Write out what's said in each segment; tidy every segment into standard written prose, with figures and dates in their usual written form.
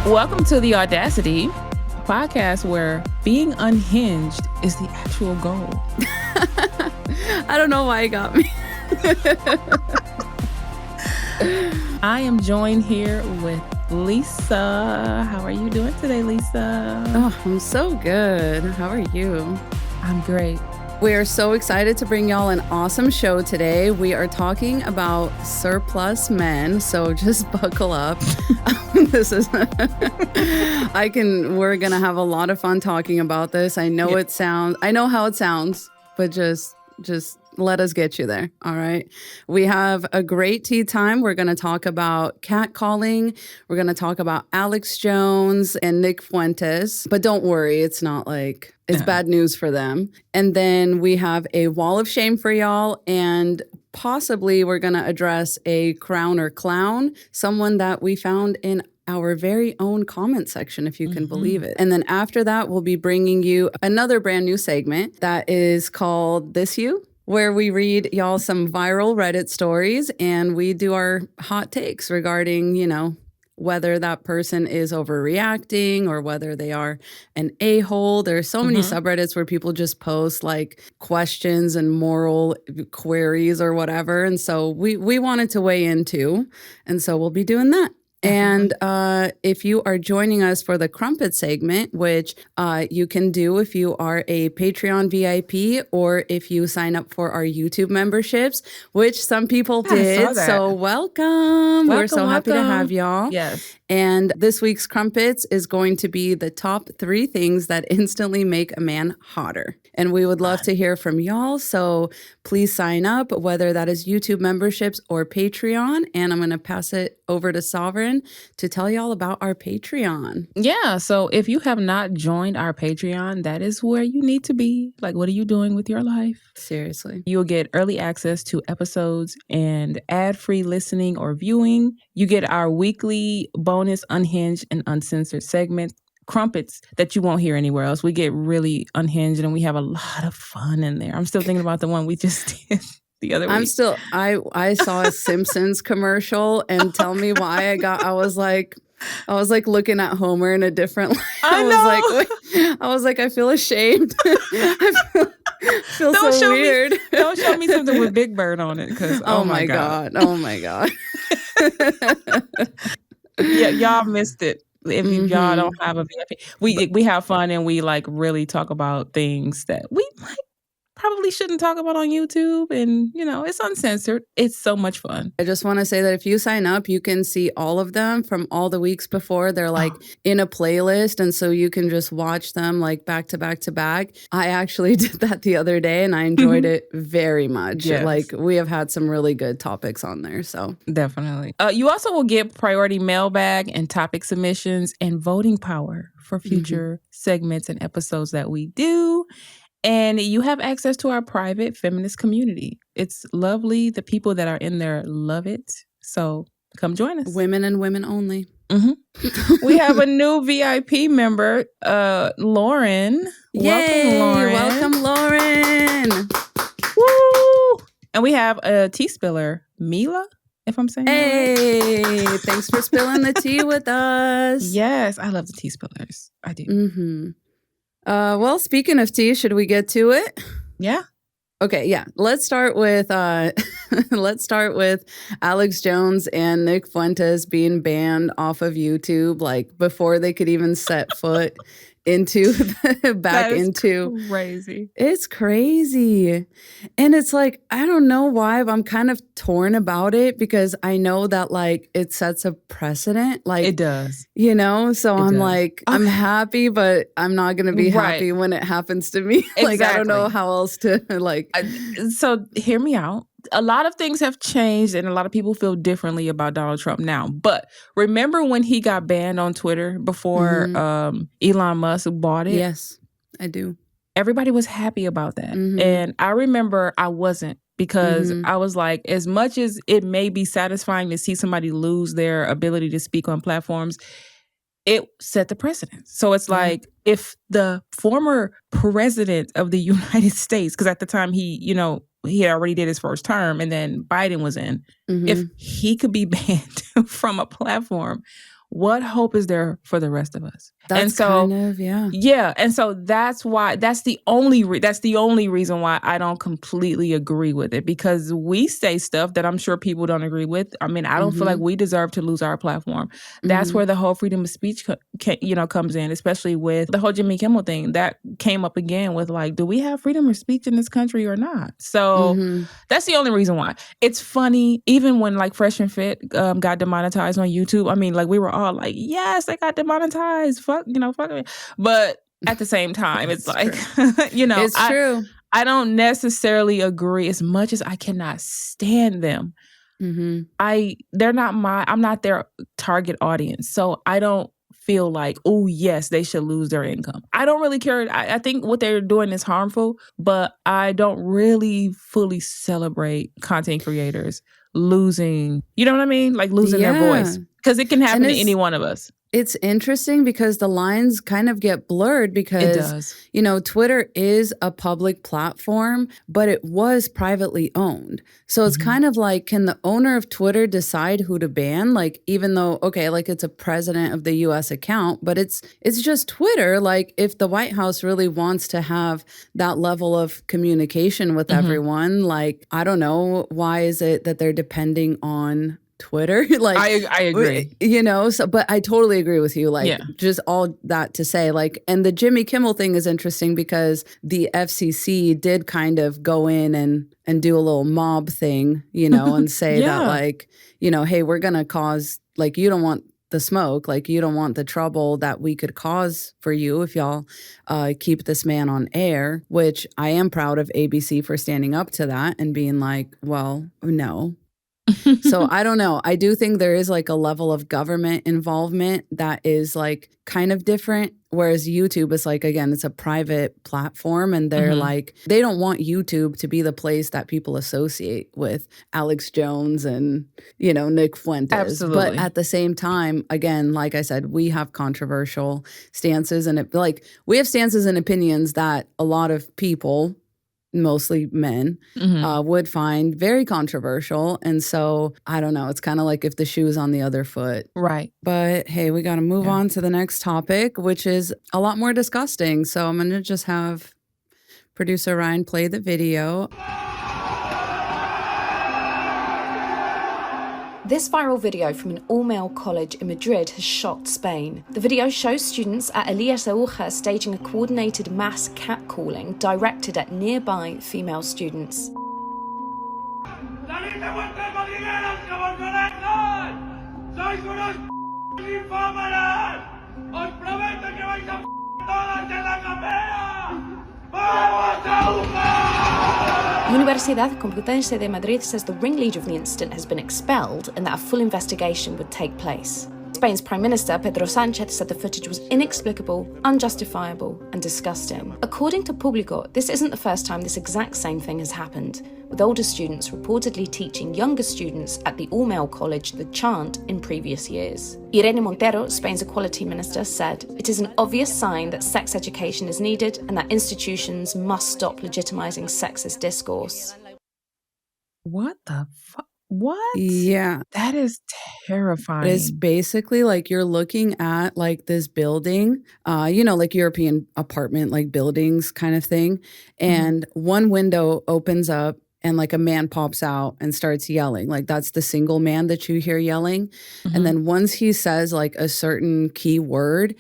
Welcome to the Audaci-Tea Podcast, where being unhinged is the actual goal. I don't know why it got me. I am joined here with Lisa. How are you doing today, Lisa? Oh, I'm so good. How are you? I'm great. We are so excited to bring y'all an awesome show today. We are talking about surplus men, so just buckle up. We're gonna have a lot of fun talking about this. I know how it sounds, but just let us get you there. All right. We have a great tea time. We're going to talk about catcalling. We're going to talk about Alex Jones and Nick Fuentes. But don't worry, it's not like it's bad news for them. And then we have a wall of shame for y'all. And possibly we're going to address a crown or clown, someone that we found in our very own comment section, if you can believe it. And then after that, we'll be bringing you another brand new segment that is called This You, where we read y'all some viral Reddit stories and we do our hot takes regarding, whether that person is overreacting or whether they are an a-hole. There's so many subreddits where people just post like questions and moral queries or whatever. And so we wanted to weigh in too. And so we'll be doing that. And if you are joining us for the Crumpet segment, which you can do if you are a Patreon VIP or if you sign up for our YouTube memberships, which some people did. So welcome. We're so happy to have y'all. Yes. And this week's Crumpets is going to be the top 3 things that instantly make a man hotter. And we would love to hear from y'all. So please sign up, whether that is YouTube memberships or Patreon. And I'm going to pass it over to Sovereign to tell y'all about our Patreon. Yeah. So if you have not joined our Patreon, that is where you need to be. Like, what are you doing with your life? Seriously. You'll get early access to episodes and ad-free listening or viewing. You get our weekly bonus unhinged and uncensored segment, Crumpets, that you won't hear anywhere else. We get really unhinged and we have a lot of fun in there. I'm still thinking about the one we just did the other week. I saw a Simpsons commercial and tell me why I was like looking at Homer in a different light. I was like, I feel ashamed. I feel so weird. Don't show me something with Big Bird on it, because oh my god. Oh my god. Yeah, y'all missed it. If y'all don't have a VIP, we have fun and we like really talk about things that we probably shouldn't talk about on YouTube, and it's uncensored. It's so much fun. I just want to say that if you sign up, you can see all of them from all the weeks before. They're like in a playlist, and so you can just watch them like back to back to back. I actually did that the other day and I enjoyed it very much. Yes. Like, we have had some really good topics on there. So definitely. You also will get priority mailbag and topic submissions and voting power for future segments and episodes that we do. And you have access to our private feminist community. It's lovely. The people that are in there love it. So come join us. Women and women only. We have a new VIP member, Lauren. Yay! Welcome, Lauren. Welcome, Lauren. Woo! And we have a tea spiller, Mila, if I'm saying that right. Thanks for spilling the tea with us. Yes, I love the tea spillers. I do. Well, speaking of tea, should we get to it? Yeah. Okay, yeah. Let's start with Alex Jones and Nick Fuentes being banned off of YouTube, like before they could even set foot into crazy. It's crazy. And it's like, I don't know why, but I'm kind of torn about it because I know that like it sets a precedent. Like it does. So I'm like, I'm happy, but I'm not going to be happy when it happens to me. Like, I don't know how else to like. So hear me out. A lot of things have changed and a lot of people feel differently about Donald Trump now. But remember when he got banned on Twitter before Elon Musk bought it? Yes, I do. Everybody was happy about that. And I remember I wasn't, because I was like, as much as it may be satisfying to see somebody lose their ability to speak on platforms, it set the precedent. So it's like, if the former president of the United States, because at the time he had already did his first term and then Biden was in, if he could be banned from a platform, what hope is there for the rest of us? That's and so, kind of, yeah. Yeah. And so that's why, that's the only reason why I don't completely agree with it, because we say stuff that I'm sure people don't agree with. I mean, I don't feel like we deserve to lose our platform. That's where the whole freedom of speech, comes in, especially with the whole Jimmy Kimmel thing that came up again with like, do we have freedom of speech in this country or not? So that's the only reason why. It's funny, even when like Fresh and Fit got demonetized on YouTube. I mean, like we were all like, yes, they got demonetized. Fuck it. But at the same time, it's like, it's true. I don't necessarily agree as much as I cannot stand them. I'm not their target audience. So I don't feel like, oh yes, they should lose their income. I don't really care. I think what they're doing is harmful, but I don't really fully celebrate content creators losing, you know what I mean? Like losing their voice. Because it can happen to any one of us. It's interesting because the lines kind of get blurred because, it does. Twitter is a public platform, but it was privately owned. So it's kind of like, can the owner of Twitter decide who to ban? Like, even though, okay, like it's a president of the US account, but it's just Twitter. Like if the White House really wants to have that level of communication with everyone, like, I don't know, why is it that they're depending on Twitter? Like I agree. So but I totally agree with you. Like just all that to say, like, and the Jimmy Kimmel thing is interesting because the FCC did kind of go in and do a little mob thing, and say that like, hey, we're gonna cause, like, you don't want the smoke, like you don't want the trouble that we could cause for you if y'all keep this man on air, which I am proud of ABC for standing up to that and being like, well, no. So I don't know. I do think there is like a level of government involvement that is like kind of different. Whereas YouTube is like, again, it's a private platform and they're like, they don't want YouTube to be the place that people associate with Alex Jones and, Nick Fuentes. Absolutely. But at the same time, again, like I said, we have controversial stances and we have stances and opinions that a lot of people, mostly men, would find very controversial. And so, I don't know, it's kind of like if the shoe is on the other foot. Right. But hey, we got to move on to the next topic, which is a lot more disgusting. So I'm going to just have producer Ryan play the video. This viral video from an all-male college in Madrid has shocked Spain. The video shows students at Elias Aguja staging a coordinated mass catcalling directed at nearby female students. Universidad Complutense de Madrid says the ringleader of the incident has been expelled and that a full investigation would take place. Spain's Prime Minister, Pedro Sánchez, said the footage was inexplicable, unjustifiable, and disgusting. According to Público, this isn't the first time this exact same thing has happened, with older students reportedly teaching younger students at the all-male college the chant in previous years. Irene Montero, Spain's Equality Minister, said, "It is an obvious sign that sex education is needed and that institutions must stop legitimizing sexist discourse." What the fuck? What? Yeah. That is terrifying. It's basically like you're looking at like this building, like European apartment, like buildings kind of thing. And one window opens up and like a man pops out and starts yelling. Like that's the single man that you hear yelling. And then once he says like a certain key word,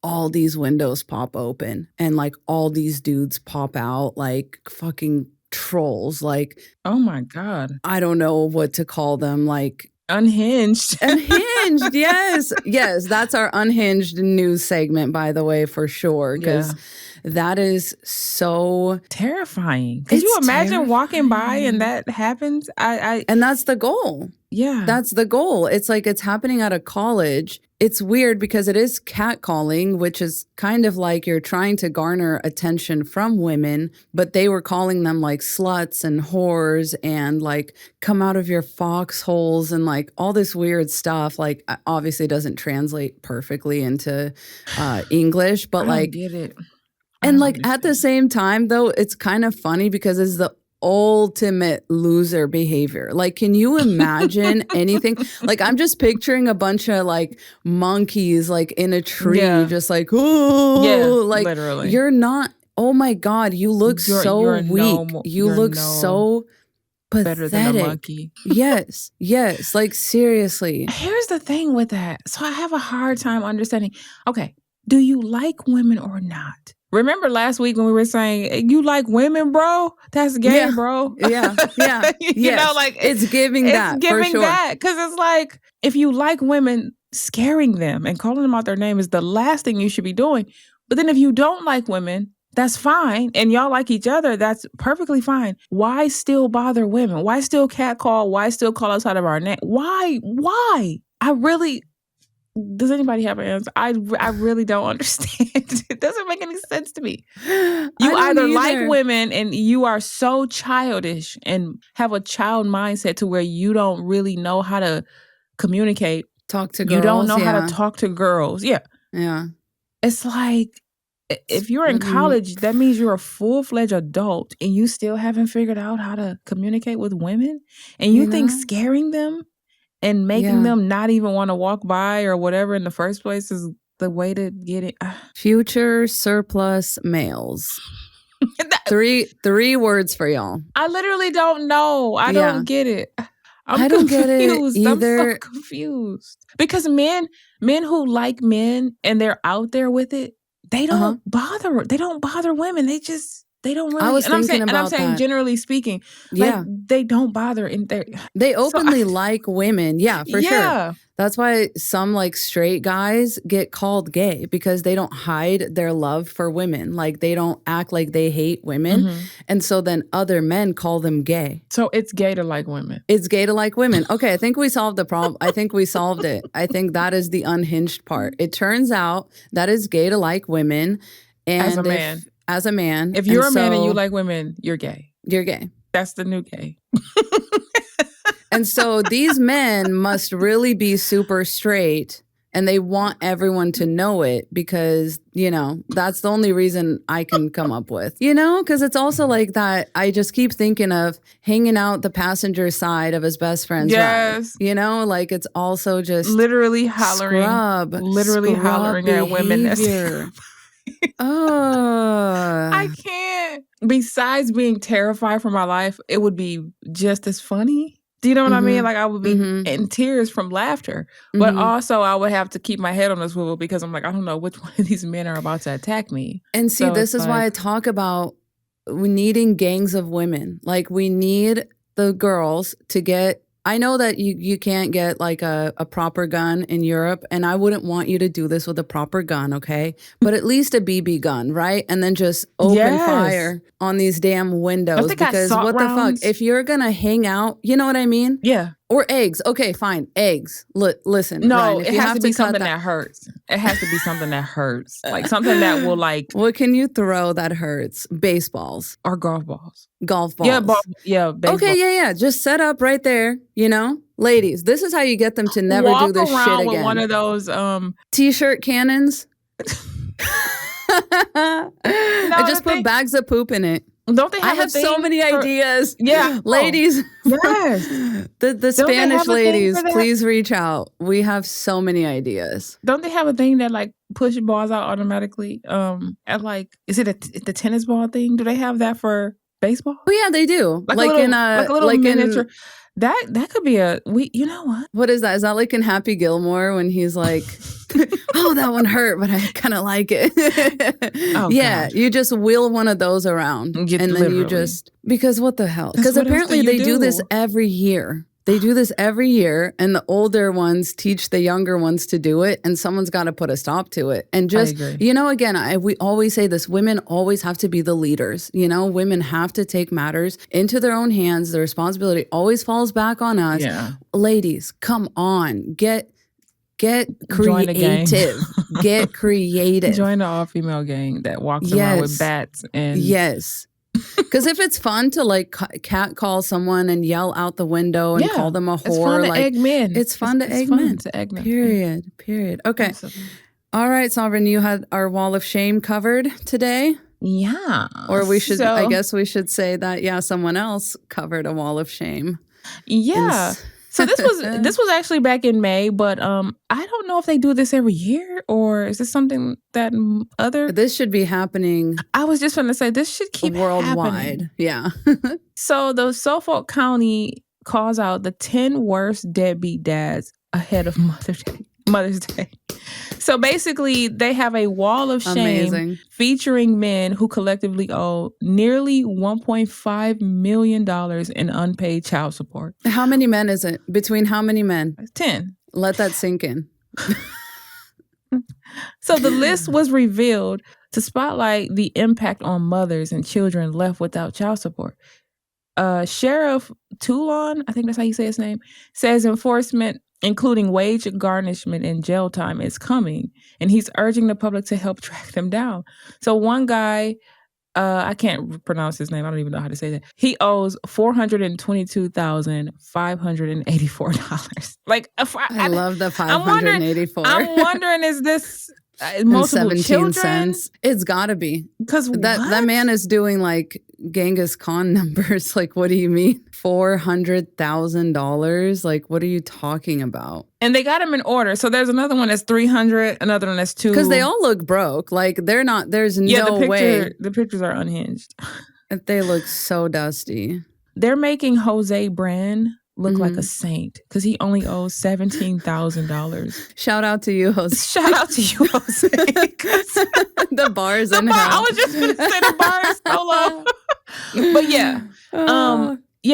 all these windows pop open and like all these dudes pop out like fucking trolls. Like, oh my God. I don't know what to call them. Like unhinged. Unhinged. Yes. That's our unhinged news segment, by the way, for sure. Because that is so terrifying. Can you imagine walking by and that happens? And that's the goal. Yeah. That's the goal. It's like it's happening at a college. It's weird because it is catcalling, which is kind of like you're trying to garner attention from women, but they were calling them like sluts and whores and like come out of your foxholes and like all this weird stuff. Like obviously doesn't translate perfectly into English, but like get it. And like at the same time though, it's kind of funny because it's the ultimate loser behavior. Like, can you imagine anything? Like, I'm just picturing a bunch of like monkeys like in a tree, just like, oh, like literally. You're not. Oh my God, you look so weak. You look so pathetic. Better than a monkey. Yes. Like, seriously. Here's the thing with that. So I have a hard time understanding. Okay, do you like women or not? Remember last week when we were saying, you like women, bro? That's gay, bro. Yeah. You know, like it's giving that. It's giving for sure. that. Because it's like, if you like women, scaring them and calling them out their name is the last thing you should be doing. But then if you don't like women, that's fine. And y'all like each other, that's perfectly fine. Why still bother women? Why still catcall? Why still call us out of our name? Why? Does anybody have an answer? I really don't understand. It doesn't make any sense to me. You either like women and you are so childish and have a child mindset to where you don't really know how to communicate. Talk to girls. You don't know how to talk to girls. Yeah. It's like, if you're in college, that means you're a full-fledged adult and you still haven't figured out how to communicate with women? And you think scaring them and making them not even want to walk by or whatever in the first place is the way to get it? Future surplus males. Three words for y'all. I literally don't know. I don't get it. I don't get it either. I'm so confused. Because men who like men and they're out there with it, they don't bother. They don't bother women. They don't really. I was thinking about that. I'm saying generally speaking, like, they don't bother. And they openly like women. Yeah, for sure. That's why some like straight guys get called gay, because they don't hide their love for women. Like, they don't act like they hate women. And so then other men call them gay. So it's gay to like women. It's gay to like women. Okay, I think we solved the problem. I think we solved it. I think that is the unhinged part. It turns out that it's gay to like women. And as a man. If you're a man and you like women, you're gay. You're gay. That's the new gay. And so these men must really be super straight, and they want everyone to know it because, you know, that's the only reason I can come up with, you know, because it's also like that. I just keep thinking of hanging out the passenger side of his best friend's ride. You know, like, it's also just literally hollering, hollering at women. I can't. Besides being terrified for my life, it would be just as funny. Do you know what I mean? Like, I would be in tears from laughter. But also, I would have to keep my head on a swivel because I'm like, I don't know which one of these men are about to attack me. And see, so this is why I talk about needing gangs of women. Like, we need the girls to get... I know that you can't get like a proper gun in Europe, and I wouldn't want you to do this with a proper gun, okay? But at least a BB gun, right? And then just open fire on these damn windows, because what the fuck? If you're gonna hang out, you know what I mean? Yeah. Or eggs. Okay, fine. Eggs. Listen. No, Ryan, it has to be something that hurts. It has to be something that hurts. Like, something that will, like... What can you throw that hurts? Baseballs. Or golf balls. Golf balls. Baseball. Okay, yeah. Just set up right there, you know? Ladies, this is how you get them to never do this shit again. With one of those... T-shirt cannons. I just put bags of poop in it. Don't they have I have so many ideas. Yeah. Ladies. Yes. The Spanish ladies, please reach out. We have so many ideas. Don't they have a thing that like push balls out automatically? At like, is it the tennis ball thing? Do they have that for baseball? Oh yeah, they do. Like a little miniature. That could be you know what? What is that? Is that like in Happy Gilmore when he's like, oh, that one hurt, but I kind of like it. God. You just wheel one of those around. And then you just, because what the hell? Because apparently they do this every year. They do this every year, and the older ones teach the younger ones to do it, and someone's got to put a stop to it. And just, you know, again, we always say this, women always have to be the leaders. You know, women have to take matters into their own hands. The responsibility always falls back on us. Yeah. Ladies, come on, get creative. Get creative. Join the all-female gang that walks around with bats and... Yes. Because if it's fun to like catcall someone and yell out the window and call them a whore, it's fun to egg men. It's fun to egg men. Period. Okay. Absolutely. All right, Sovereign, you had our wall of shame covered today. Yeah. Or I guess we should say that, someone else covered a wall of shame. Yeah. So this was actually back in May, but I don't know if they do this every year, or is this something that This should be happening. I was just going to say this should keep worldwide. Happening. Yeah. So the Suffolk County calls out the 10 worst deadbeat dads ahead of Mother's Day. So basically, they have a wall of shame featuring men who collectively owe nearly $1.5 million in unpaid child support. How many men is it? Between how many men? 10. Let that sink in. So the list was revealed to spotlight the impact on mothers and children left without child support. Sheriff Toulon, I think that's how you say his name, says enforcement, including wage garnishment and jail time, is coming, and he's urging the public to help track them down. So one guy, I can't pronounce his name. I don't even know how to say that. He owes $422,584. Like, I love the 584. I'm wondering, is this multiple 17 children? cents? It's got to be. Because that man is doing like Genghis Khan numbers. Like, what do you mean? $400,000? Like, what are you talking about? And they got him in order. So there's another one that's 300, another one that's 2. Because they all look broke. Like, they're not, there's no way. The pictures are unhinged. They look so dusty. They're making Jose Brand look like a saint because he only owes $17,000. Shout out to you, Jose. Shout out to you, Jose. The bar's in hell. I was just going to say the bar is so low. But yeah.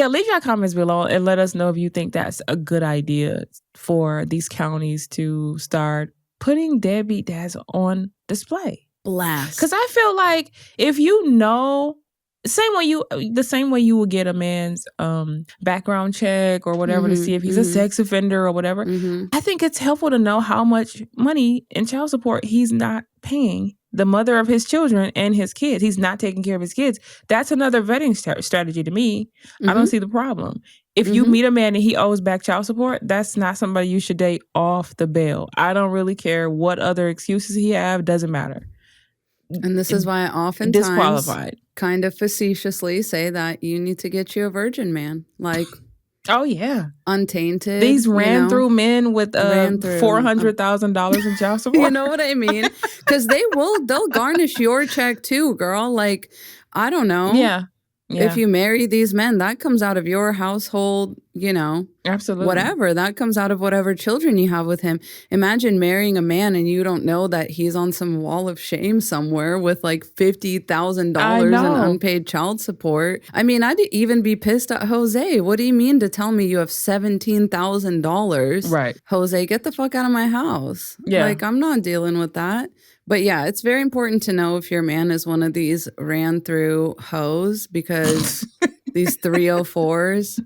Leave your comments below and let us know if you think that's a good idea for these counties to start putting deadbeat dads on display. Blast. Because I feel like if you know, the same way you will get a man's background check or whatever to see if he's a sex offender or whatever, I think it's helpful to know how much money in child support he's not paying the mother of his children and his kids. He's not taking care of his kids. That's another vetting strategy to me. I don't see the problem. If you meet a man and he owes back child support, that's not somebody you should date off the bail. I don't really care what other excuses he have. Doesn't matter. And this is why I oftentimes disqualified. Kind of facetiously say that you need to get you a virgin man. Like, oh yeah, untainted. These ran through men with $400,000 in child support. You know what I mean? Because they'll garnish your check too, girl. Like, I don't know. Yeah. If you marry these men, that comes out of your household, absolutely. Whatever. That comes out of whatever children you have with him. Imagine marrying a man and you don't know that he's on some wall of shame somewhere with like $50,000 in unpaid child support. I mean, I'd even be pissed at Jose. What do you mean to tell me you have $17,000? Right. Jose, get the fuck out of my house. Yeah. Like, I'm not dealing with that. But yeah, it's very important to know if your man is one of these ran through hoes, because these 304s,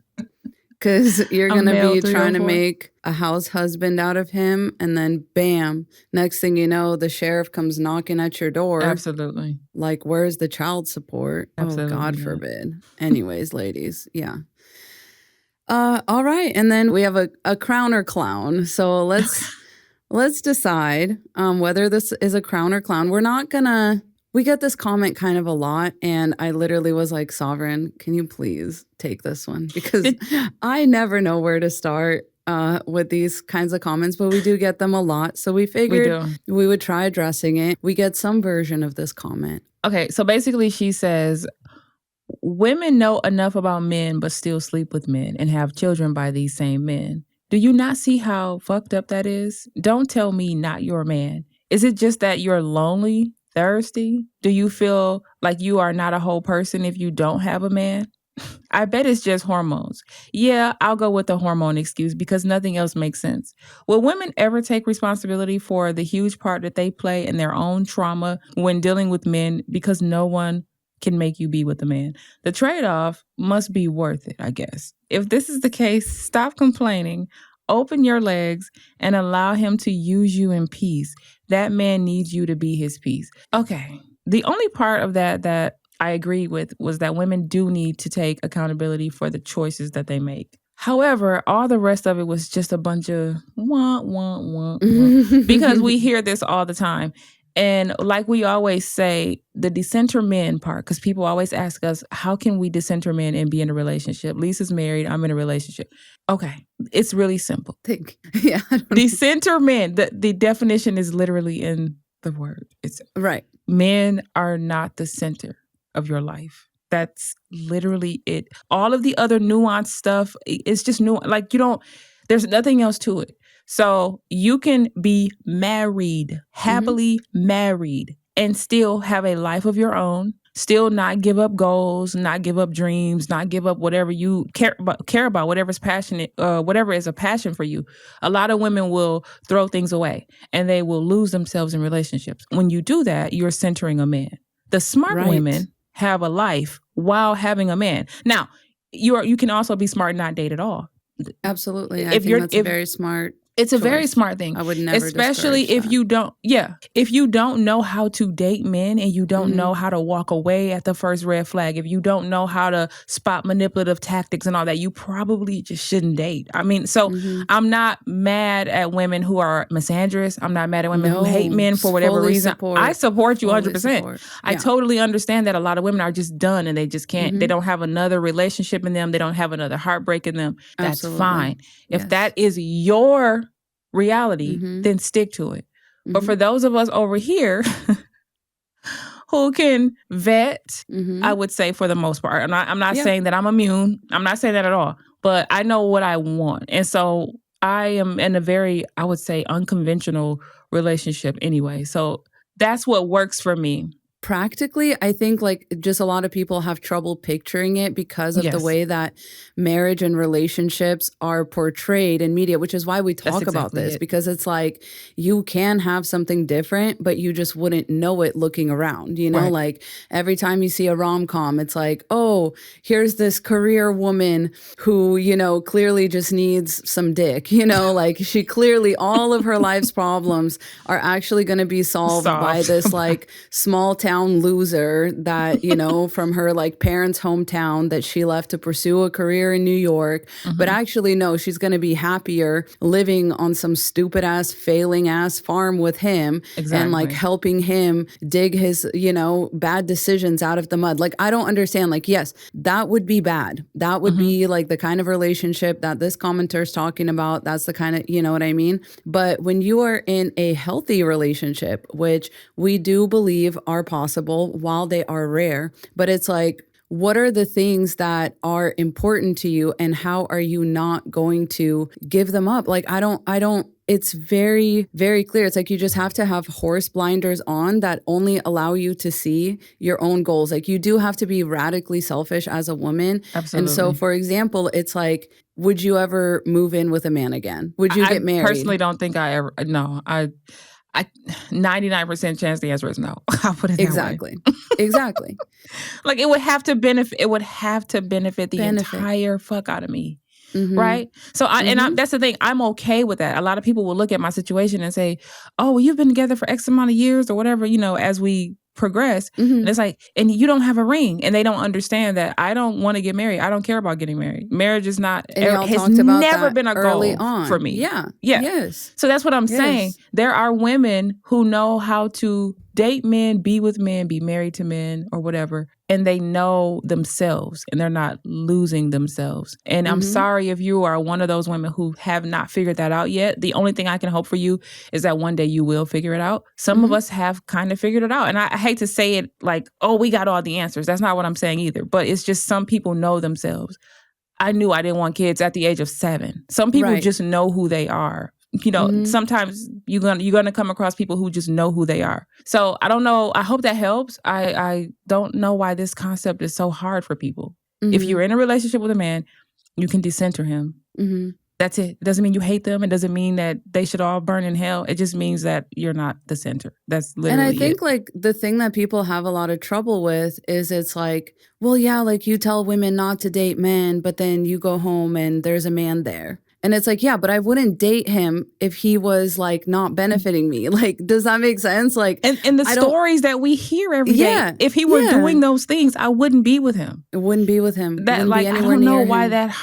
because you're going to be trying to make a house husband out of him. And then bam, next thing you know, the sheriff comes knocking at your door. Absolutely. Like, where's the child support? Absolutely, oh, God forbid. Anyways, ladies. Yeah. All right. And then we have a crown or clown. So let's decide whether this is a crown or clown. We get this comment kind of a lot, and I literally was like, Sovereign, can you please take this one? Because I never know where to start with these kinds of comments, but we do get them a lot. So we figured we would try addressing it. We get some version of this comment. Okay, so basically she says, women know enough about men but still sleep with men and have children by these same men. Do you not see how fucked up that is? Don't tell me not your man. Is it just that you're lonely, thirsty? Do you feel like you are not a whole person if you don't have a man? I bet it's just hormones. Yeah, I'll go with the hormone excuse because nothing else makes sense. Will women ever take responsibility for the huge part that they play in their own trauma when dealing with men, because no one can make you be with a man? The trade-off must be worth it, I guess. If this is the case, stop complaining, open your legs, and allow him to use you in peace. That man needs you to be his peace. Okay. The only part of that I agree with was that women do need to take accountability for the choices that they make. However, all the rest of it was just a bunch of wah, wah, wah, wah. Because we hear this all the time. And like we always say, the decenter men part, because people always ask us, how can we decenter men and be in a relationship? Lisa's married, I'm in a relationship. Okay, it's really simple. Yeah. Decenter men, the definition is literally in the word. It's right. Men are not the center of your life. That's literally it. All of the other nuanced stuff, it's just new. Like there's nothing else to it. So you can be married, happily married, and still have a life of your own, still not give up goals, not give up dreams, not give up whatever you care about, whatever's passionate, whatever is a passion for you. A lot of women will throw things away and they will lose themselves in relationships. When you do that, you're centering a man. The smart women have a life while having a man. Now, you can also be smart and not date at all. Absolutely. I think that's very smart. It's a very smart thing. I would never especially if you don't know how to date men and you don't know how to walk away at the first red flag, if you don't know how to spot manipulative tactics and all that, you probably just shouldn't date. I mean, so I'm not mad at women who are misandrous. I'm not mad at women who hate men for whatever reason. I support you 100%. I totally understand that a lot of women are just done and they just can't, they don't have another relationship in them. They don't have another heartbreak in them. That's fine. If that is your reality, then stick to it. But for those of us over here who can vet, I would say for the most part, I'm not saying that I'm immune. I'm not saying that at all. But I know what I want. And so I am in a very, I would say, unconventional relationship anyway. So that's what works for me. Practically, I think like just a lot of people have trouble picturing it because of the way that marriage and relationships are portrayed in media, which is why we talk about this, because it's like you can have something different, but you just wouldn't know it looking around, you know, like every time you see a rom-com, it's like, oh, here's this career woman who, you know, clearly just needs some dick, you know, like she clearly, all of her life's problems are actually going to be solved by this like small town loser that, you know, from her like parents' hometown that she left to pursue a career in New York. But actually, no, she's going to be happier living on some stupid ass, failing ass farm with him and like helping him dig his, you know, bad decisions out of the mud. Like, I don't understand. Like, yes, that would be bad. That would be like the kind of relationship that this commenter is talking about. That's the kind of, you know what I mean? But when you are in a healthy relationship, which we do believe are possible while they are rare, but it's like, what are the things that are important to you and how are you not going to give them up? Like, I don't, it's very, very clear. It's like you just have to have horse blinders on that only allow you to see your own goals. Like you do have to be radically selfish as a woman. Absolutely. And so, for example, it's like, would you ever move in with a man again? Would you get married? I personally don't think I ever, no, I 99% chance the answer is no. I'll put it that way. Exactly. Like it would have to benefit the entire fuck out of me. Right? So that's the thing. I'm okay with that. A lot of people will look at my situation and say, oh, well, you've been together for X amount of years or whatever, you know, as we progress. And it's like, and you don't have a ring. And they don't understand that I don't want to get married. I don't care about getting married. Marriage is not, has never been a goal for me. Yeah. Yes. So that's what I'm saying. There are women who know how to date men, be with men, be married to men or whatever. And they know themselves and they're not losing themselves. And I'm sorry if you are one of those women who have not figured that out yet. The only thing I can hope for you is that one day you will figure it out. Some of us have kind of figured it out. And I hate to say it like, oh, we got all the answers. That's not what I'm saying either. But it's just some people know themselves. I knew I didn't want kids at the age of 7. Some people just know who they are. You know, sometimes you're gonna come across people who just know who they are. So I don't know. I hope that helps. I don't know why this concept is so hard for people. If you're in a relationship with a man, you can decenter him. That's it. It doesn't mean you hate them. It doesn't mean that they should all burn in hell. It just means that you're not the center. That's literally it. And I think like the thing that people have a lot of trouble with is it's like, well, yeah, like you tell women not to date men, but then you go home and there's a man there. And it's like, yeah, but I wouldn't date him if he was like not benefiting me. Like, does that make sense? Like, and the stories that we hear every day, if he were doing those things, I wouldn't be with him. It wouldn't be with him. That like, I don't know why that,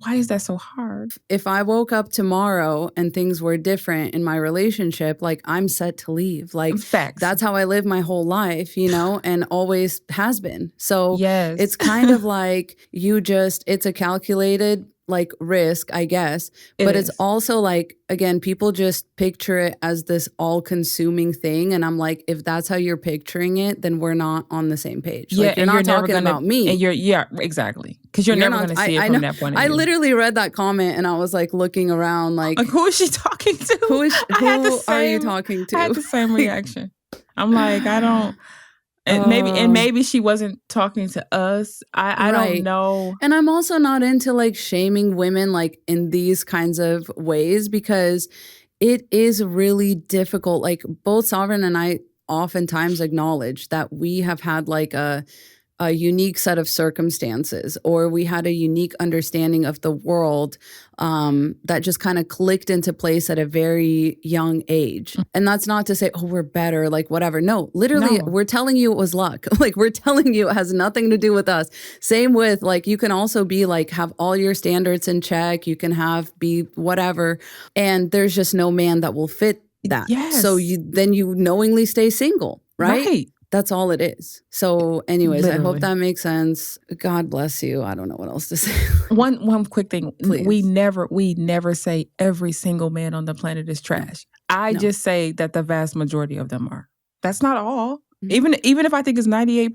Why is that so hard? If I woke up tomorrow and things were different in my relationship, like I'm set to leave. Like Facts. That's how I live my whole life, you know, and always has been. So yes. It's kind of like it's a calculated like risk, I guess. But it's also like, again, people just picture it as this all-consuming thing. And I'm like, if that's how you're picturing it, then we're not on the same page. Yeah, like, you're not talking about me. And exactly. Because you're never going to see it from that point of view. I literally read that comment and I was like looking around like who is she talking to? Who are you talking to? I had the same reaction. I'm like, I don't... And maybe she wasn't talking to us. I don't know. And I'm also not into like shaming women like in these kinds of ways because it is really difficult. Like both Sovereign and I oftentimes acknowledge that we have had like a unique set of circumstances, or we had a unique understanding of the world that just kind of clicked into place at a very young age. And that's not to say, oh, we're better, like whatever. No, literally, we're telling you it was luck. Like we're telling you it has nothing to do with us. Same with like, you can also be like, have all your standards in check. You can be whatever. And there's just no man that will fit that. Yes. So then you knowingly stay single, right? That's all it is. So anyways, I hope that makes sense. God bless you. I don't know what else to say. One quick thing. Please. We never say every single man on the planet is trash. I just say that the vast majority of them are. That's not all. Mm-hmm. Even if I think it's 98%.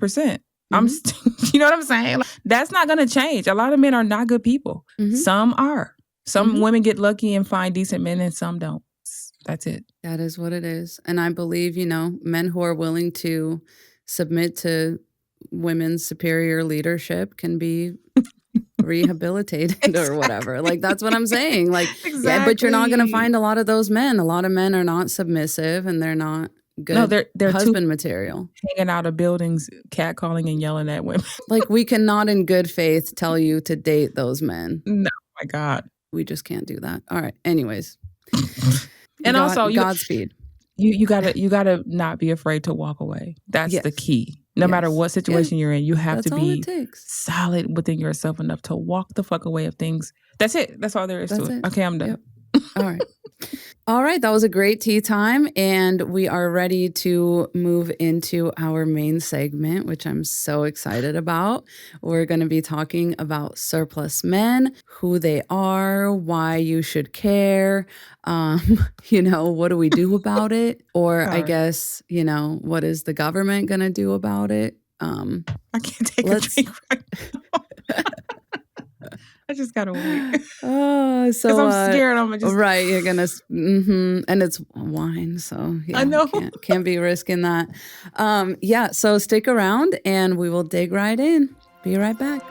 Mm-hmm. You know what I'm saying? Like, that's not going to change. A lot of men are not good people. Mm-hmm. Some are. Some women get lucky and find decent men and some don't. That's it. That is what it is. And I believe, men who are willing to submit to women's superior leadership can be rehabilitated or whatever. Like, that's what I'm saying. Like, yeah, but you're not going to find a lot of those men. A lot of men are not submissive and they're not good. No, they're husband material. Hanging out of buildings, catcalling and yelling at women. Like, we cannot in good faith tell you to date those men. No, my God. We just can't do that. All right. Anyways. And also, Godspeed. You gotta not be afraid to walk away. That's the key. No matter what situation you're in, you have to be solid within yourself enough to walk the fuck away of things. That's it. That's all there is to it. Okay, I'm done. Yep. All right. All right. That was a great tea time. And we are ready to move into our main segment, which I'm so excited about. We're going to be talking about surplus men, who they are, why you should care, what do we do about it? Or I guess, what is the government going to do about it? I can't take a drink right now. I just gotta wait. Oh, so because I'm scared. I'm just right. You're gonna, and it's wine, so I know can't be risking that. So stick around, and we will dig right in. Be right back.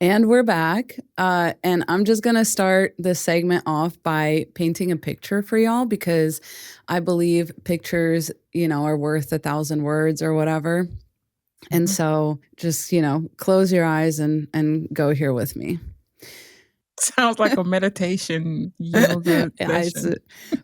And we're back. And I'm just going to start this segment off by painting a picture for y'all because I believe pictures, are worth 1,000 words or whatever. And so just, close your eyes and go here with me. Sounds like a meditation yoga session.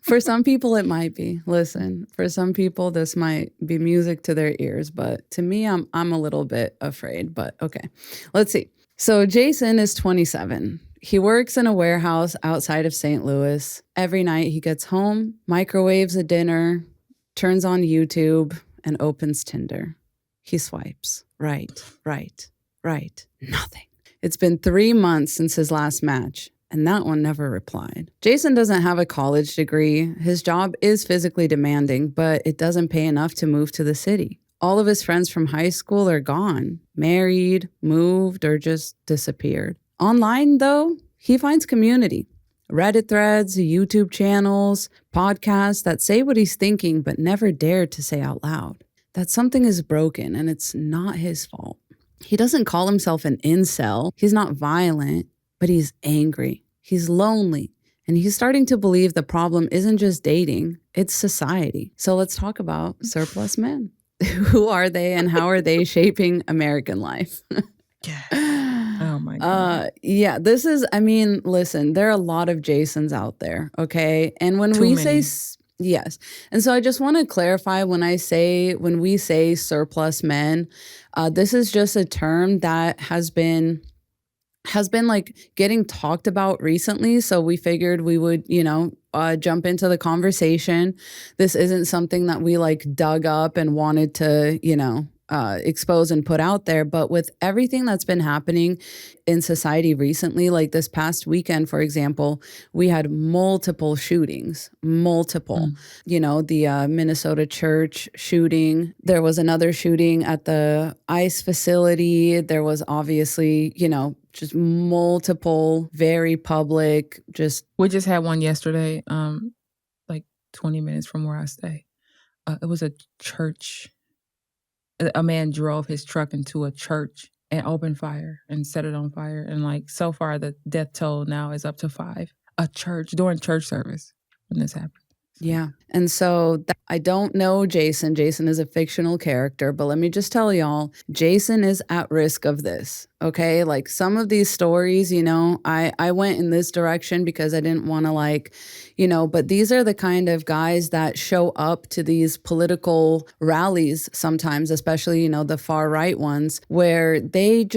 For some people, it might be. Listen, for some people, this might be music to their ears. But to me, I'm a little bit afraid. But okay, let's see. So Jason is 27. He works in a warehouse outside of St. Louis. Every night he gets home, microwaves a dinner, turns on YouTube, and opens Tinder. He swipes. Right. Nothing. It's been 3 months since his last match, and that one never replied. Jason doesn't have a college degree. His job is physically demanding, but it doesn't pay enough to move to the city. All of his friends from high school are gone, married, moved, or just disappeared. Online, though, he finds community. Reddit threads, YouTube channels, podcasts that say what he's thinking but never dared to say out loud. That something is broken and it's not his fault. He doesn't call himself an incel. He's not violent, but he's angry. He's lonely. And he's starting to believe the problem isn't just dating, it's society. So let's talk about surplus men. Who are they and how are they shaping American life? Oh my God. Yeah, this is, I mean, listen, there are a lot of Jasons out there, okay? And when we say, yes. And so I just want to clarify when we say surplus men, this is just a term that has been like getting talked about recently. So we figured we would, jump into the conversation. This isn't something that we like dug up and wanted to, expose and put out there. But with everything that's been happening in society recently, like this past weekend, for example, we had multiple shootings, the Minnesota church shooting. There was another shooting at the ICE facility. There was obviously, just multiple, very public, We just had one yesterday, like 20 minutes from where I stay. It was a church. A man drove his truck into a church and opened fire and set it on fire. And like so far, the death toll now is up to 5. A church, during church service when this happened. Yeah. And so I don't know Jason. Jason is a fictional character, but let me just tell y'all, Jason is at risk of this. Okay. Like some of these stories, I went in this direction because I didn't want to but these are the kind of guys that show up to these political rallies sometimes, especially, the far right ones, where they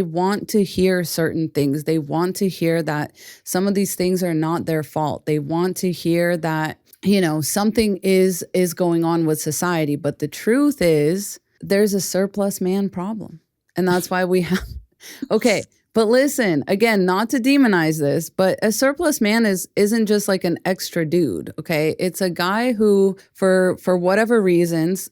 want to hear certain things. They want to hear that some of these things are not their fault. They want to hear that something is going on with society. But the truth is there's a surplus man problem. And that's why we have, okay. But listen, again, not to demonize this, but a surplus man isn't just like an extra dude, okay? It's a guy who, for whatever reasons,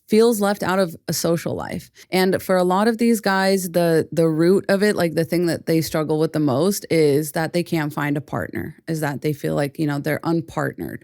feels left out of a social life. And for a lot of these guys, the root of it, like the thing that they struggle with the most is that they can't find a partner, is that they feel like, they're unpartnered.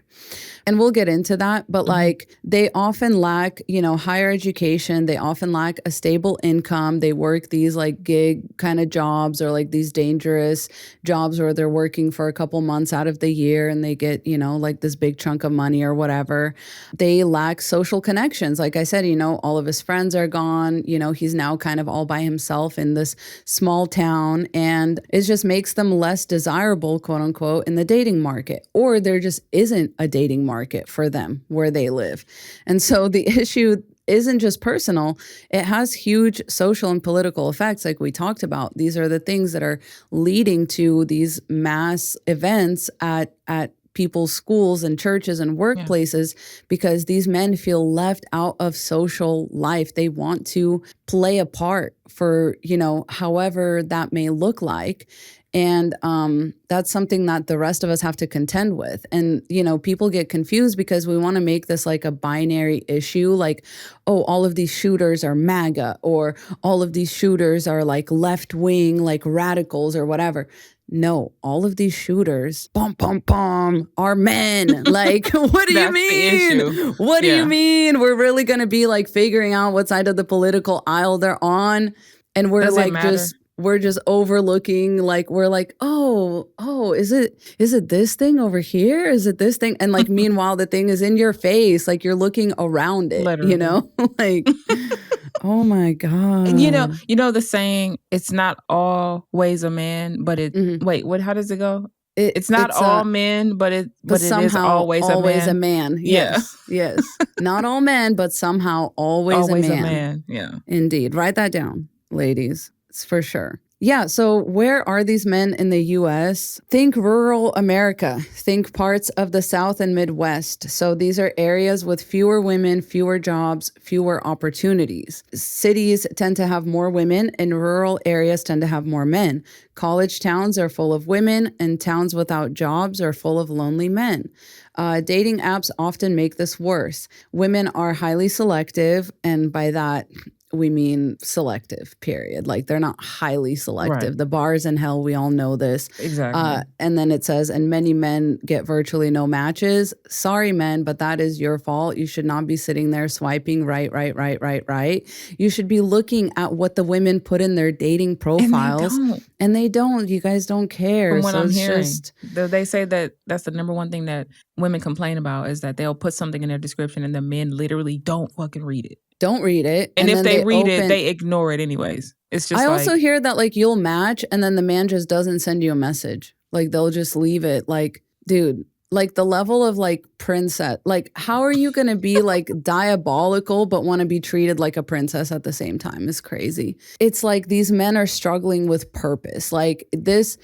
And we'll get into that, but like they often lack, higher education. They often lack a stable income. They work these like gig kind of jobs or like these dangerous jobs where they're working for a couple months out of the year and they get, like this big chunk of money or whatever. They lack social connections. Like I said, all of his friends are gone. He's now kind of all by himself in this small town, and it just makes them less desirable, quote unquote, in the dating market, or there just isn't a dating market for them where they live. And so the issue isn't just personal, it has huge social and political effects like we talked about. These are the things that are leading to these mass events at people's schools and churches and workplaces, because these men feel left out of social life. They want to play a part for, however that may look like. And that's something that the rest of us have to contend with. And, people get confused because we want to make this like a binary issue, like, oh, all of these shooters are MAGA, or all of these shooters are like left wing, like radicals or whatever. No, all of these shooters, are men. Like, what do you mean? What do you mean? We're really going to be like figuring out what side of the political aisle they're on. And we're we're just overlooking, like, we're like, oh, is it this thing over here? Is it this thing? And like, meanwhile, the thing is in your face, like you're looking around it, literally. Like, oh my God. And the saying, it's not always a man, but it, wait, how does it go? It's not all men, but it is always a man. Yes. Yeah. Yes. Not all men, but somehow always a man. Yeah. Indeed. Write that down, ladies. It's for sure. Yeah. So where are these men in the U.S.? Think rural America. Think parts of the South and Midwest. So these are areas with fewer women, fewer jobs, fewer opportunities. Cities tend to have more women, and rural areas tend to have more men. College towns are full of women, and towns without jobs are full of lonely men. Dating apps often make this worse. Women are highly selective, and by that, we mean selective, period. Like they're not highly selective. Right. The bar is in hell. We all know this. Exactly. And then it says, and many men get virtually no matches. Sorry, men, but that is your fault. You should not be sitting there swiping right. You should be looking at what the women put in their dating profiles. And they don't. You guys don't care. From what I'm hearing, they say that that's the number one thing that women complain about, is that they'll put something in their description and the men literally don't fucking read it. Don't read it. And if they read it, they ignore it anyways. It's just I also hear that like you'll match and then the man just doesn't send you a message. Like they'll just leave it. Like, dude, like the level of like princess, like how are you going to be like diabolical but want to be treated like a princess at the same time is crazy. It's like these men are struggling with purpose. Like this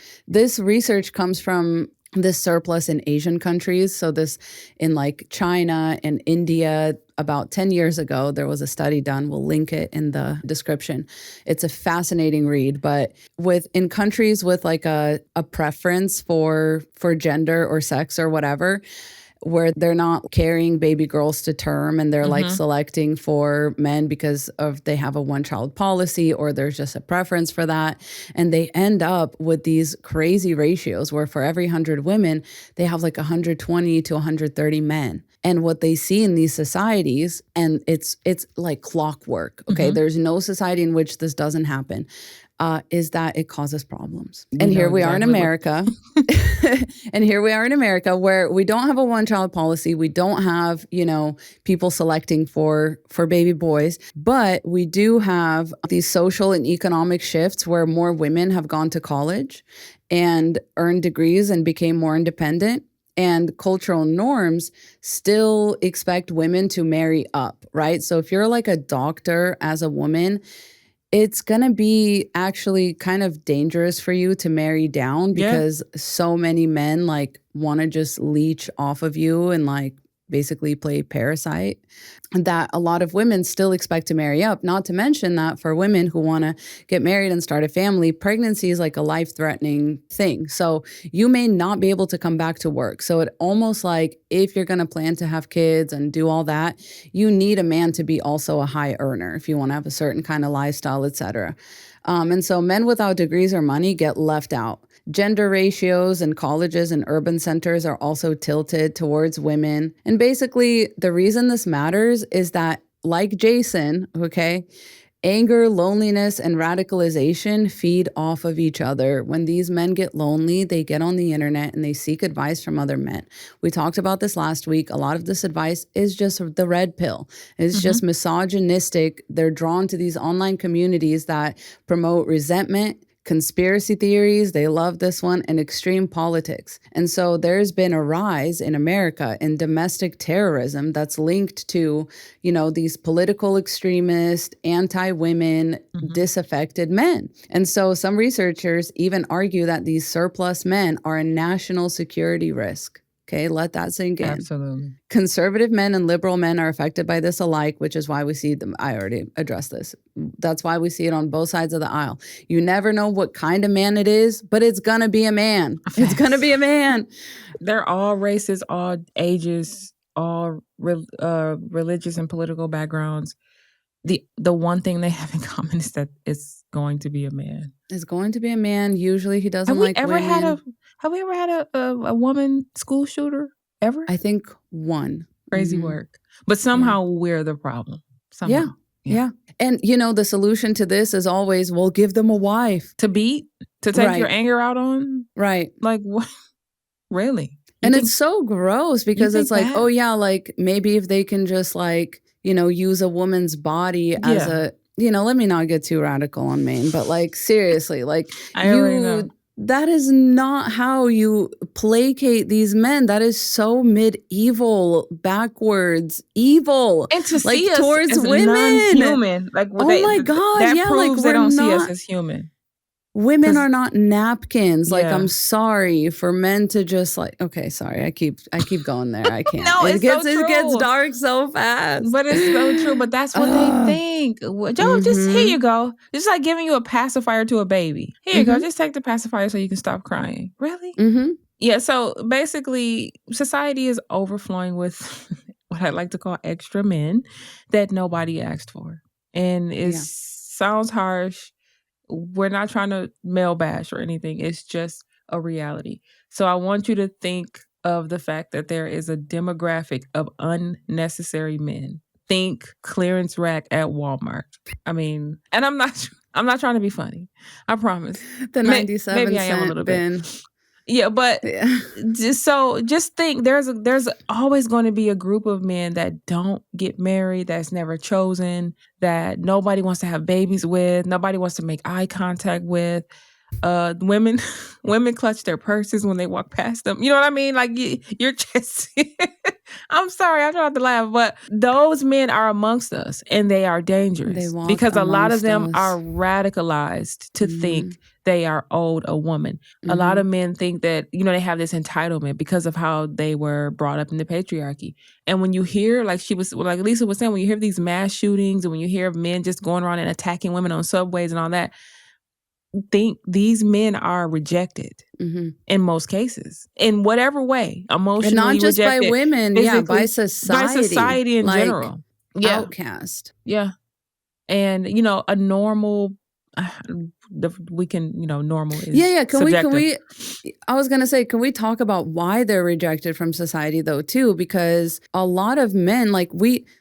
research comes from this surplus in Asian countries. So this in like China and India, about 10 years ago, there was a study done. We'll link it in the description. It's a fascinating read, but in countries with like a preference for gender or sex or whatever, where they're not carrying baby girls to term and they're like selecting for men because of they have a one-child policy or there's just a preference for that. And they end up with these crazy ratios where for every 100 women, they have like 120 to 130 men. And what they see in these societies, and it's like clockwork, okay? There's no society in which this doesn't happen. Is that it causes problems. And here we are in America. And here we are in America where we don't have a one-child policy. We don't have, people selecting for baby boys. But we do have these social and economic shifts where more women have gone to college and earned degrees and became more independent. And cultural norms still expect women to marry up, right? So if you're like a doctor as a woman, it's going to be actually kind of dangerous for you to marry down because so many men like want to just leech off of you and like basically play parasite, that a lot of women still expect to marry up. Not to mention that for women who want to get married and start a family, pregnancy is like a life-threatening thing. So you may not be able to come back to work. So it almost like if you're going to plan to have kids and do all that, you need a man to be also a high earner if you want to have a certain kind of lifestyle, etc. And so men without degrees or money get left out. Gender ratios in colleges and urban centers are also tilted towards women. And basically, the reason this matters is that, like Jason, okay, anger, loneliness, and radicalization feed off of each other. When these men get lonely, they get on the internet and they seek advice from other men. We talked about this last week. A lot of this advice is just the red pill. It's just misogynistic. They're drawn to these online communities that promote resentment, conspiracy theories, they love this one, and extreme politics. And so there's been a rise in America in domestic terrorism that's linked to, these political extremist, anti-women, disaffected men. And so some researchers even argue that these surplus men are a national security risk. Okay, let that sink in. Absolutely. Conservative men and liberal men are affected by this alike, which is why we see them. I already addressed this. That's why we see it on both sides of the aisle. You never know what kind of man it is, but it's going to be a man. It's going to be a man. They're all races, all ages, all religious and political backgrounds. The one thing they have in common is that it's going to be a man. It's going to be a man. Usually he doesn't like women. Have we ever had a woman school shooter ever? I think one. Crazy work. But somehow we're the problem. Somehow. Yeah. And, the solution to this is always, well, give them a wife. To beat? To take your anger out on? Right. Like, what? Really? It's so gross because it's like, oh, yeah, like maybe if they can just like, use a woman's body as a, let me not get too radical on Maine, but like seriously, like I already know. That is not how you placate these men. That is so medieval, backwards, evil. And to like see us towards as women, non-human, like my God, that like proves they don't see us as human. Women are not napkins. Like, I'm sorry for men to just like, okay, sorry. I keep going there. I can't. No, it gets dark so fast. But it's so true. But that's what they think. Joe, just here you go. It's like giving you a pacifier to a baby. Here you go. Just take the pacifier so you can stop crying. Really? Yeah. So basically, society is overflowing with what I like to call extra men that nobody asked for. And it sounds harsh. We're not trying to male bash or anything. It's just a reality. So I want you to think of the fact that there is a demographic of unnecessary men. Think clearance rack at Walmart. I mean, and I'm not trying to be funny. I promise. The 97 maybe I am a cent little bin. bit. Yeah, but just think there's always going to be a group of men that don't get married, that's never chosen, that nobody wants to have babies with, nobody wants to make eye contact with. Women clutch their purses when they walk past them. You know what I mean? Like you're just I'm sorry, I try not to laugh, but those men are amongst us and they are dangerous because a lot of them are radicalized to think they are owed a woman. A lot of men think that, they have this entitlement because of how they were brought up in the patriarchy. And when you hear, like Lisa was saying, when you hear these mass shootings and when you hear of men just going around and attacking women on subways and all that, think these men are rejected in most cases, in whatever way, emotionally and not just rejected, by women, by society in general. Outcast. Yeah. And, a normal, we can, normal is subjective. I was going to say, can we talk about why they're rejected from society though, too? Because a lot of men,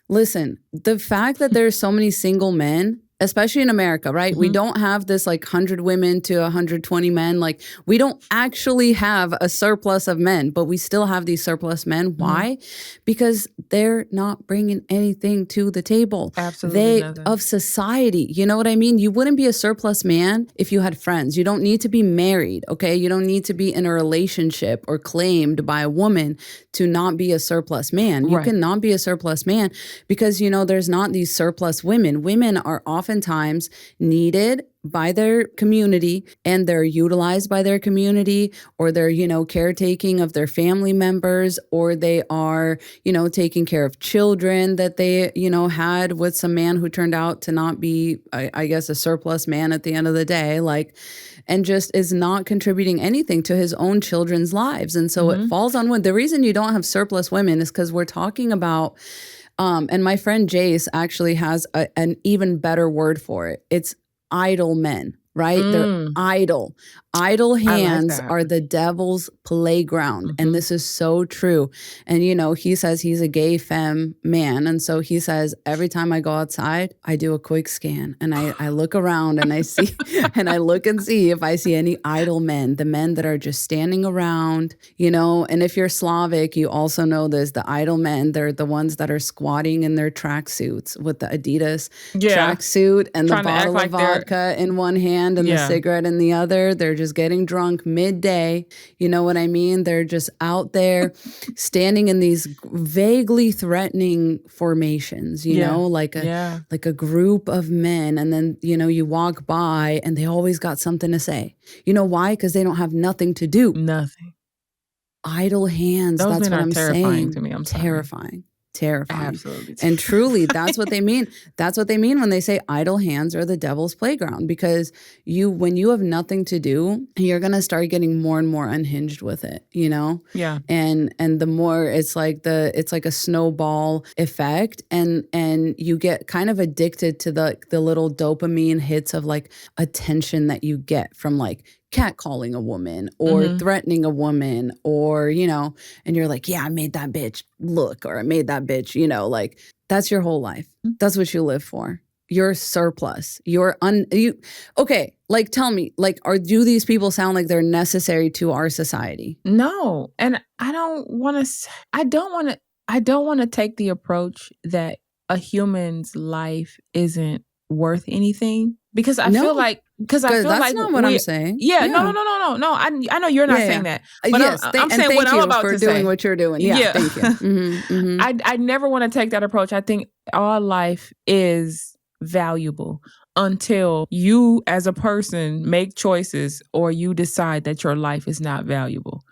listen, the fact that there's so many single men, especially in America, right? We don't have this 100 women to 120 men. We don't actually have a surplus of men, but we still have these surplus men. Why? Because they're not bringing anything to the table. Absolutely nothing. Of society. You know what I mean? You wouldn't be a surplus man if you had friends. You don't need to be married, okay? You don't need to be in a relationship or claimed by a woman to not be a surplus man. You cannot be a surplus man because, there's not these surplus women. Women are oftentimes needed by their community and they're utilized by their community, or they're, caretaking of their family members, or they are, taking care of children that they, had with some man who turned out to not be, I guess, a surplus man at the end of the day, and just is not contributing anything to his own children's lives. And so it falls on women. The reason you don't have surplus women is because we're talking about, and my friend Jace actually has an even better word for it. It's idle men, right? They're idle. Idle hands are the devil's playground. And this is so true. And, he says he's a gay femme man. And so he says, every time I go outside, I do a quick scan and I look around and I see, and I look and see if I see any idle men, the men that are just standing around, and if you're Slavic, you also know this, the idle men, they're the ones that are squatting in their tracksuits with the Adidas tracksuit and the bottle of vodka in one hand and the cigarette in the other. They're just getting drunk midday. You know what I mean? They're just out there standing in these vaguely threatening formations, you know, like a group of men. And then, you walk by and they always got something to say. You know why? Because they don't have nothing to do. Nothing. Idle hands. Those that's men what I'm terrifying saying. To me. I'm terrifying. Absolutely. And truly, that's what they mean. That's what they mean when they say idle hands are the devil's playground, because when you have nothing to do, you're going to start getting more and more unhinged with it, Yeah. And the more it's like a snowball effect, and you get kind of addicted to the little dopamine hits of attention that you get from catcalling a woman or threatening a woman, or, and you're like, yeah, I made that bitch look, or I made that bitch, that's your whole life. That's what you live for. You're surplus. Okay. Tell me, do these people sound like they're necessary to our society? No. And I don't want to take the approach that a human's life isn't worth anything, because I feel like that's not what I'm saying. Yeah. No. I know you're not saying that, but yes, I'm saying what I'm about to say. Doing what you're doing. Yeah. Thank you. I never want to take that approach. I think our life is valuable until you, as a person, make choices or you decide that your life is not valuable.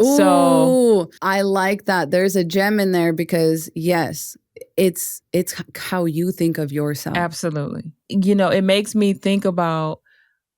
Ooh, so I like that. There's a gem in there, because yes, it's how you think of yourself. Absolutely. It makes me think about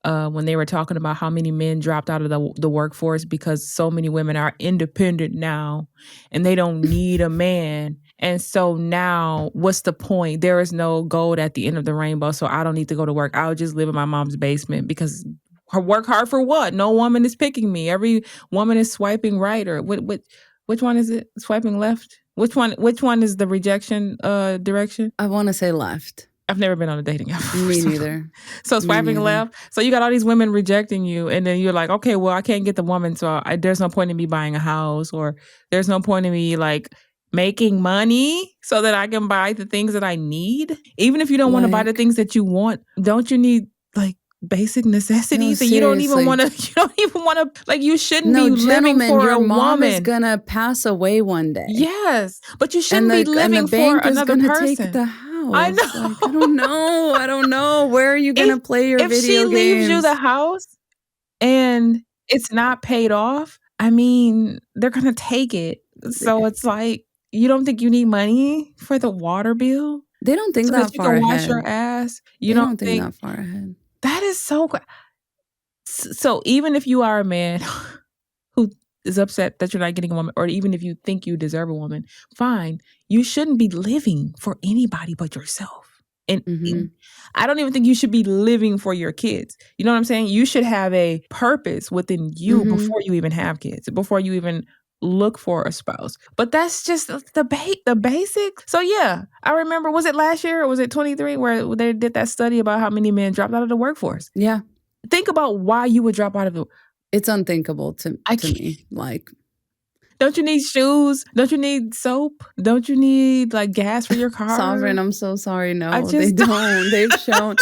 when they were talking about how many men dropped out of the workforce because so many women are independent now and they don't need a man. And so now, what's the point? There is no gold at the end of the rainbow, so I don't need to go to work. I'll just live in my mom's basement, because work hard for what? No woman is picking me. Every woman is swiping right, or which one is it? Swiping left? Which one is the rejection direction? I want to say left. I've never been on a dating app. Me neither. So swiping left. So you got all these women rejecting you, and then you're like, okay, well, I can't get the woman, so there's no point in me buying a house, or there's no point in me like making money so that I can buy the things that I need. Even if you don't want to buy the things that you want, don't you need like basic necessities? And you don't even want to, like, you shouldn't be living for your a mom woman. is gonna pass away one day. Yes, but you shouldn't be living for another person. Take the house. I know. Like, I don't know. Where are you gonna play your video games? If she leaves you the house and it's not paid off, I mean, they're gonna take it. So it's like, you don't think you need money for the water bill? They don't think that far ahead. You can wash your ass. You don't think that far ahead. That is so good. So even if you are a man who is upset that you're not getting a woman, or even if you think you deserve a woman, fine. You shouldn't be living for anybody but yourself. And I don't even think you should be living for your kids. You know what I'm saying? You should have a purpose within you before you even have kids, before you even look for a spouse. But that's just the basics. So yeah, I remember, was it last year or was it 23 where they did that study about how many men dropped out of the workforce? Yeah. Think about why you would drop out of the... It's unthinkable to me. Like, don't you need shoes? Don't you need soap? Don't you need like gas for your car? Sovereign, I'm so sorry. No, they don't. They've shown.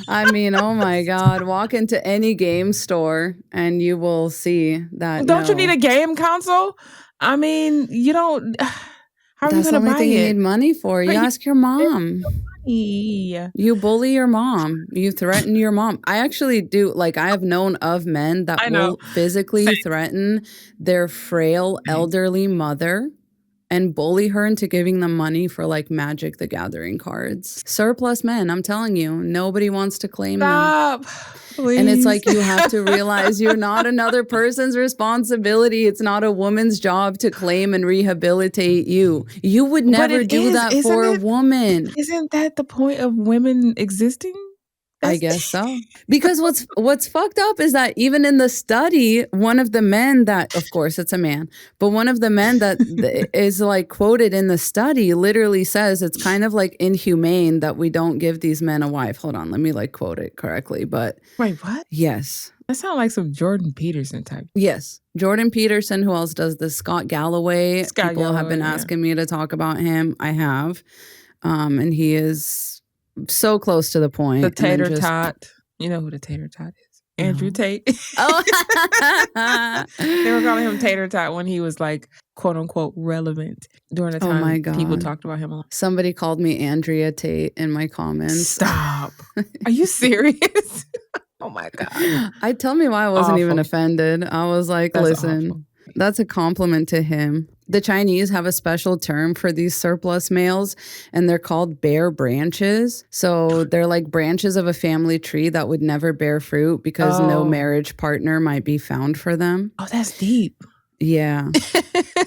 I mean, oh my God. Walk into any game store and you will see that. Don't you need a game console? I mean, you don't... How are you going to buy it? That's the only thing you need money for. You ask your mom. You bully your mom. You threaten your mom. I actually do. Like, I have known of men that will physically threaten their frail, elderly mother and bully her into giving them money for like Magic the Gathering cards. Surplus men, I'm telling you, nobody wants to claim them. Please. And it's like, you have to realize you're not another person's responsibility. It's not a woman's job to claim and rehabilitate you. You would never do that for a woman. Isn't that the point of women existing? I guess so. Because what's fucked up is that even in the study, one of the men that, of course it's a man, but one of the men that is like quoted in the study literally says it's kind of like inhumane that we don't give these men a wife. Hold on, let me like quote it correctly. But wait, what? Yes. That sounds like some Jordan Peterson type. Yes. Jordan Peterson. Who else does this? Scott Galloway. People have been asking me to talk about him. I have. And he is so close to the point. The tater tot. You know who the tater tot is? Andrew Tate. Oh. They were calling him tater tot when he was like, quote unquote, relevant during the time people talked about him a lot. Somebody called me Andrea Tate in my comments. Stop. Are you serious? Oh my God. Tell me why I wasn't even offended. I was like, listen, that's a compliment to him. The Chinese have a special term for these surplus males, and they're called bare branches. So they're like branches of a family tree that would never bear fruit because no marriage partner might be found for them. Oh, that's deep. Yeah.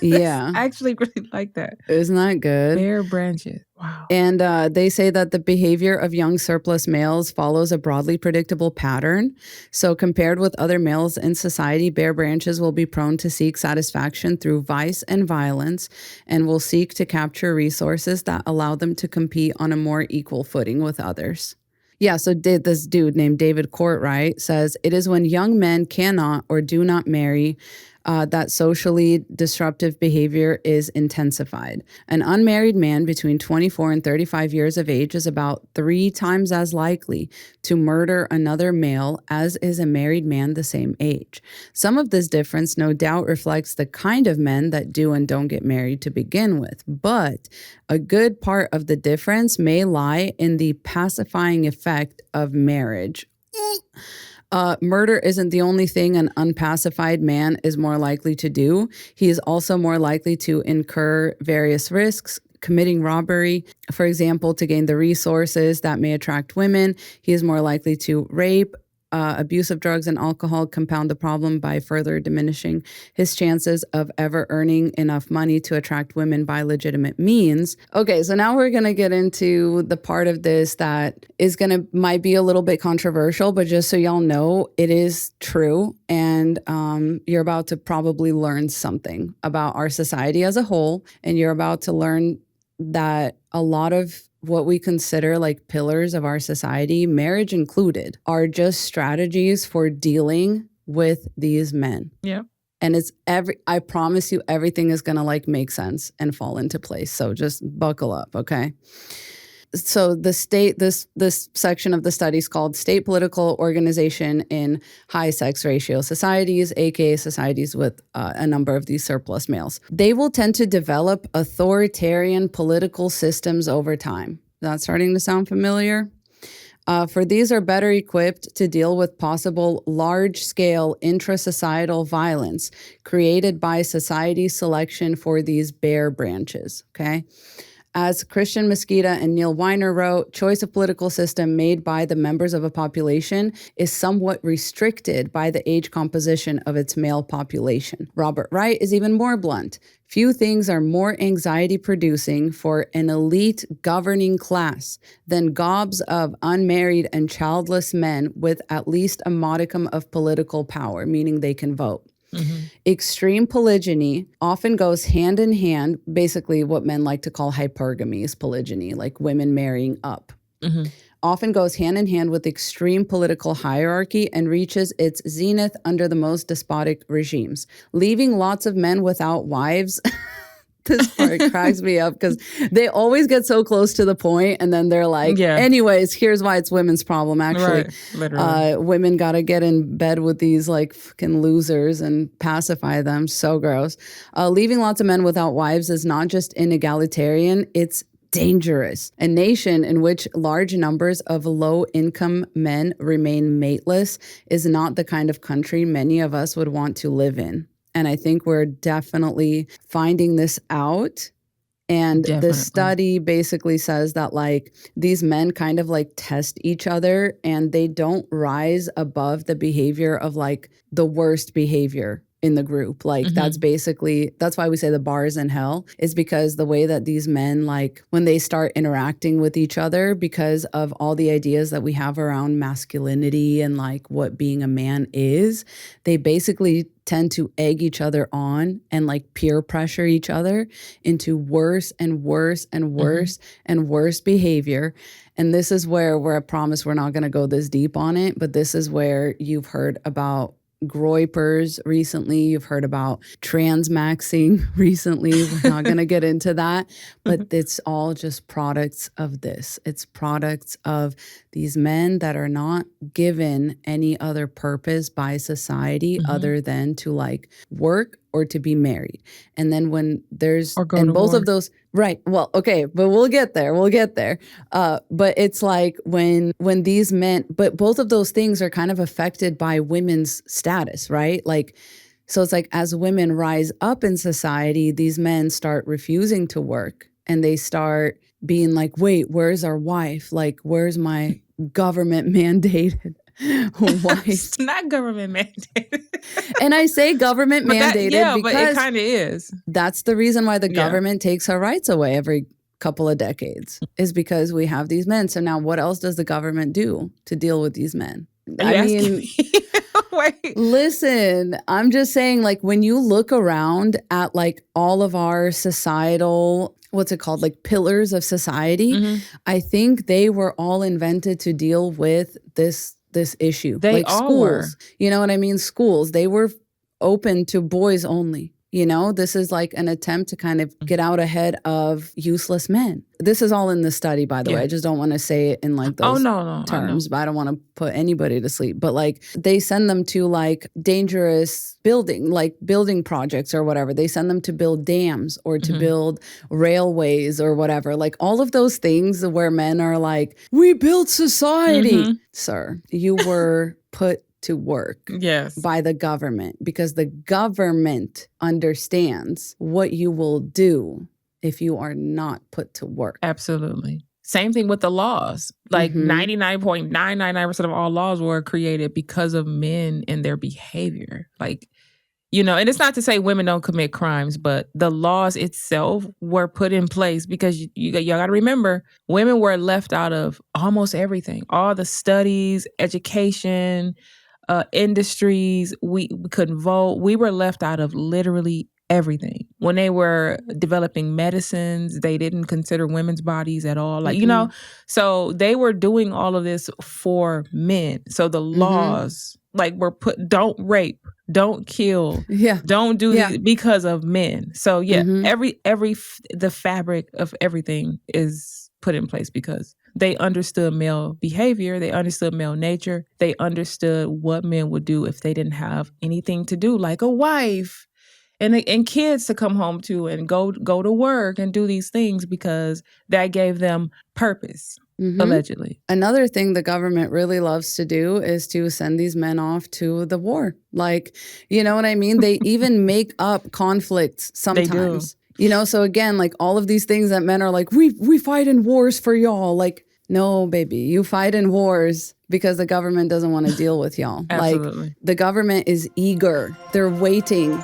Yeah. I actually really like that. Isn't that good? Bare branches. Wow. And they say that the behavior of young surplus males follows a broadly predictable pattern. So compared with other males in society, bare branches will be prone to seek satisfaction through vice and violence and will seek to capture resources that allow them to compete on a more equal footing with others. Yeah, so this dude named David Courtwright says, it is when young men cannot or do not marry that socially disruptive behavior is intensified. An unmarried man between 24 and 35 years of age is about 3 times as likely to murder another male as is a married man the same age. Some of this difference no doubt reflects the kind of men that do and don't get married to begin with, but a good part of the difference may lie in the pacifying effect of marriage. Murder isn't the only thing an unpacified man is more likely to do. He is also more likely to incur various risks, committing robbery, for example, to gain the resources that may attract women. He is more likely to rape. Abuse of drugs and alcohol compound the problem by further diminishing his chances of ever earning enough money to attract women by legitimate means. Okay, so now we're going to get into the part of this that might be a little bit controversial, but just so y'all know, it is true. And you're about to probably learn something about our society as a whole. And you're about to learn that a lot of what we consider like pillars of our society, marriage included, are just strategies for dealing with these men. Yeah. And I promise you, everything is going to like make sense and fall into place. So just buckle up, okay? So this section of the study is called State Political Organization in High Sex Ratio Societies, aka societies with a number of these surplus males. They will tend to develop authoritarian political systems over time. That's starting to sound familiar? For these are better equipped to deal with possible large-scale intra-societal violence created by society's selection for these bare branches, okay? As Christian Mosqueda and Neil Weiner wrote, choice of political system made by the members of a population is somewhat restricted by the age composition of its male population. Robert Wright is even more blunt. Few things are more anxiety-producing for an elite governing class than gobs of unmarried and childless men with at least a modicum of political power, meaning they can vote. Mm-hmm. Extreme polygyny often goes hand in hand, basically what men like to call hypergamy is polygyny, like women marrying up. Mm-hmm. Often goes hand in hand with extreme political hierarchy and reaches its zenith under the most despotic regimes, leaving lots of men without wives. This part cracks me up because they always get so close to the point and then they're like, anyways, here's why it's women's problem, actually. Right, literally. Women got to get in bed with these like fucking losers and pacify them. So gross. Leaving lots of men without wives is not just inegalitarian, it's dangerous. A nation in which large numbers of low-income men remain mateless is not the kind of country many of us would want to live in. And I think we're definitely finding this out. And the study basically says that like these men kind of like test each other and they don't rise above the behavior of like the worst behavior in the group. Like that's why we say the bar is in hell, is because the way that these men, like when they start interacting with each other because of all the ideas that we have around masculinity and like what being a man is, they basically tend to egg each other on and like peer pressure each other into worse and worse and worse and worse behavior. And this is where I promise we're not going to go this deep on it, but this is where you've heard about groypers recently. You've heard about transmaxing recently. We're not going to get into that, but it's all just products of this. It's products of these men that are not given any other purpose by society other than to like work or to be married. And then when there's, and both of those, right. Well, okay, but we'll get there. But it's like when these men, but both of those things are kind of affected by women's status, right? Like, so it's like as women rise up in society, these men start refusing to work and they start being like, wait, where's our wife? Like, where's my government mandated wife? It's not government mandated. And I say government mandated because but it kind of is. That's the reason why the government takes our rights away every couple of decades, is because we have these men. So now what else does the government do to deal with these men? I mean, wait. Listen, I'm just saying, like, when you look around at like all of our societal, what's it called? Like pillars of society, I think they were all invented to deal with this issue. They like all schools, were. You know what I mean? Schools, they were open to boys only. You know, this is like an attempt to kind of get out ahead of useless men. This is all in the study, by the way. I just don't want to say it in like those terms, but I don't want to put anybody to sleep. But like they send them to like dangerous building projects or whatever. They send them to build dams or to build railways or whatever. Like all of those things where men are like, we built society. Sir, you were put to work by the government because the government understands what you will do if you are not put to work. Absolutely. Same thing with the laws. Like 99.999% of all laws were created because of men and their behavior. Like, you know, and it's not to say women don't commit crimes, but the laws itself were put in place because y'all got to remember, women were left out of almost everything. All the studies, education, industries, we couldn't vote. We were left out of literally everything. When they were developing medicines, they didn't consider women's bodies at all. Like, so they were doing all of this for men. So the laws like were don't rape, don't kill, don't do these because of men. So the fabric of everything is put in place because they understood male behavior. They understood male nature. They understood what men would do if they didn't have anything to do, like a wife and kids to come home to and go to work and do these things because that gave them purpose, allegedly. Another thing the government really loves to do is to send these men off to the war. Like, you know what I mean? They even make up conflicts sometimes. They do. So again, like all of these things that men are like, we fight in wars for y'all. Like, no, baby, you fight in wars because the government doesn't want to deal with y'all. Absolutely. Like, the government is eager. They're waiting.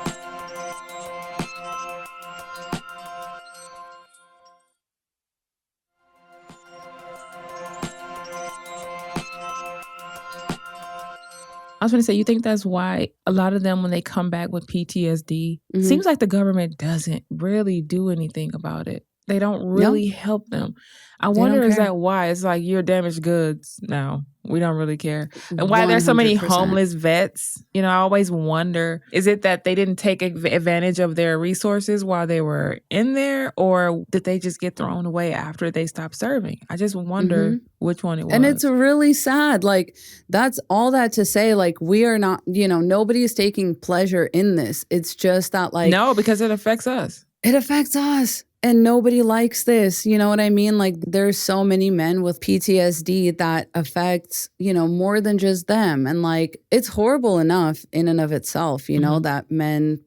I was going to say, you think that's why a lot of them, when they come back with PTSD, seems like the government doesn't really do anything about it. They don't really help them. I wonder, is that why? It's like, you're damaged goods now. We don't really care. And why there's so many homeless vets. I always wonder, is it that they didn't take advantage of their resources while they were in there? Or did they just get thrown away after they stopped serving? I just wonder which one it was. And it's really sad. Like, that's all that to say, like, we are not, nobody is taking pleasure in this. It's just that, like... No, because it affects us. It affects us. And nobody likes this. You know what I mean? Like, there's so many men with PTSD that affects, more than just them. And like, it's horrible enough in and of itself, that men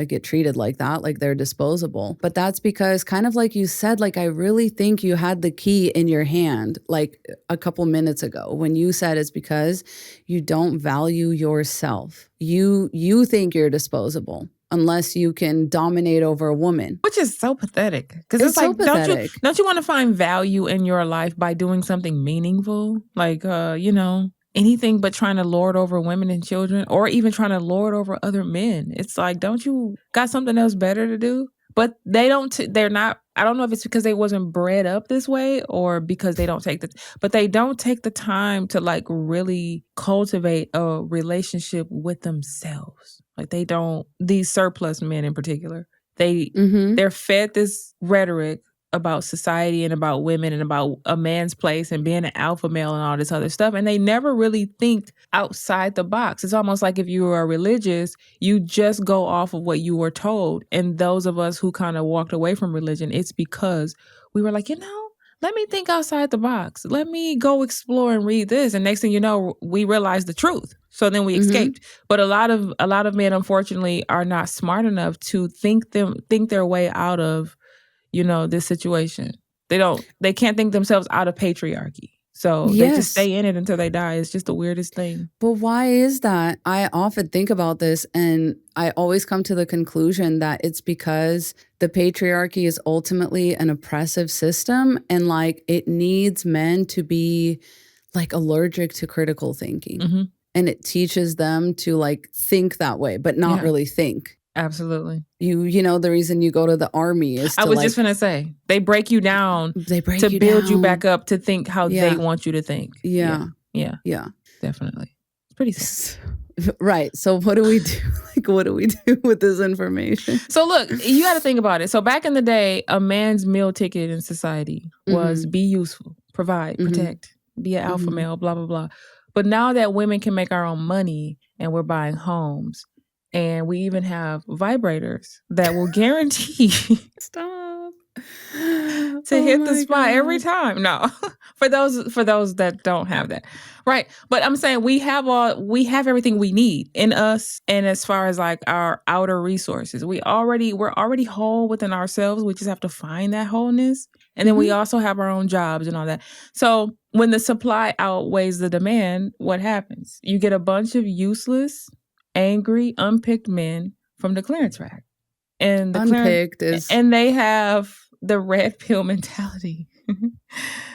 get treated like that, like they're disposable. But that's because, kind of like you said, like, I really think you had the key in your hand, like a couple minutes ago when you said it's because you don't value yourself. You think you're disposable. Unless you can dominate over a woman. Which is so pathetic. Because it's like, pathetic. Don't you want to find value in your life by doing something meaningful? Like, anything but trying to lord over women and children, or even trying to lord over other men. It's like, don't you got something else better to do? But they're not, I don't know if it's because they wasn't bred up this way or because they don't take but they don't take the time to like really cultivate a relationship with themselves. Like they don't, these surplus men in particular, they're fed this rhetoric about society and about women and about a man's place and being an alpha male and all this other stuff. And they never really think outside the box. It's almost like if you are religious, you just go off of what you were told. And those of us who kind of walked away from religion, it's because we were like, let me think outside the box. Let me go explore and read this. And next thing you know, we realized the truth. So then we escaped. But a lot of men, unfortunately, are not smart enough to think their way out of this situation. They can't think themselves out of patriarchy. So they just stay in it until they die. It's just the weirdest thing. But why is that? I often think about this and I always come to the conclusion that it's because the patriarchy is ultimately an oppressive system and like it needs men to be like allergic to critical thinking. And it teaches them to like think that way, but not really think. Absolutely. You know, the reason you go to the army is to just going to say, they break you down to build you back up to think how they want you to think. Yeah. Definitely. It's pretty sad. Right. So what do we do? Like, what do we do with this information? So look, you got to think about it. So back in the day, a man's meal ticket in society was be useful, provide, protect, be an alpha male, blah, blah, blah. But now that women can make our own money and we're buying homes, and we even have vibrators that will guarantee Stop. to hit the spot every time. No, for those that don't have that. Right. But I'm saying we have everything we need in us. And as far as like our outer resources, we're already whole within ourselves. We just have to find that wholeness. And then we also have our own jobs and all that. So when the supply outweighs the demand, what happens? You get a bunch of useless, angry, unpicked men from the clearance rack. And and they have the red pill mentality.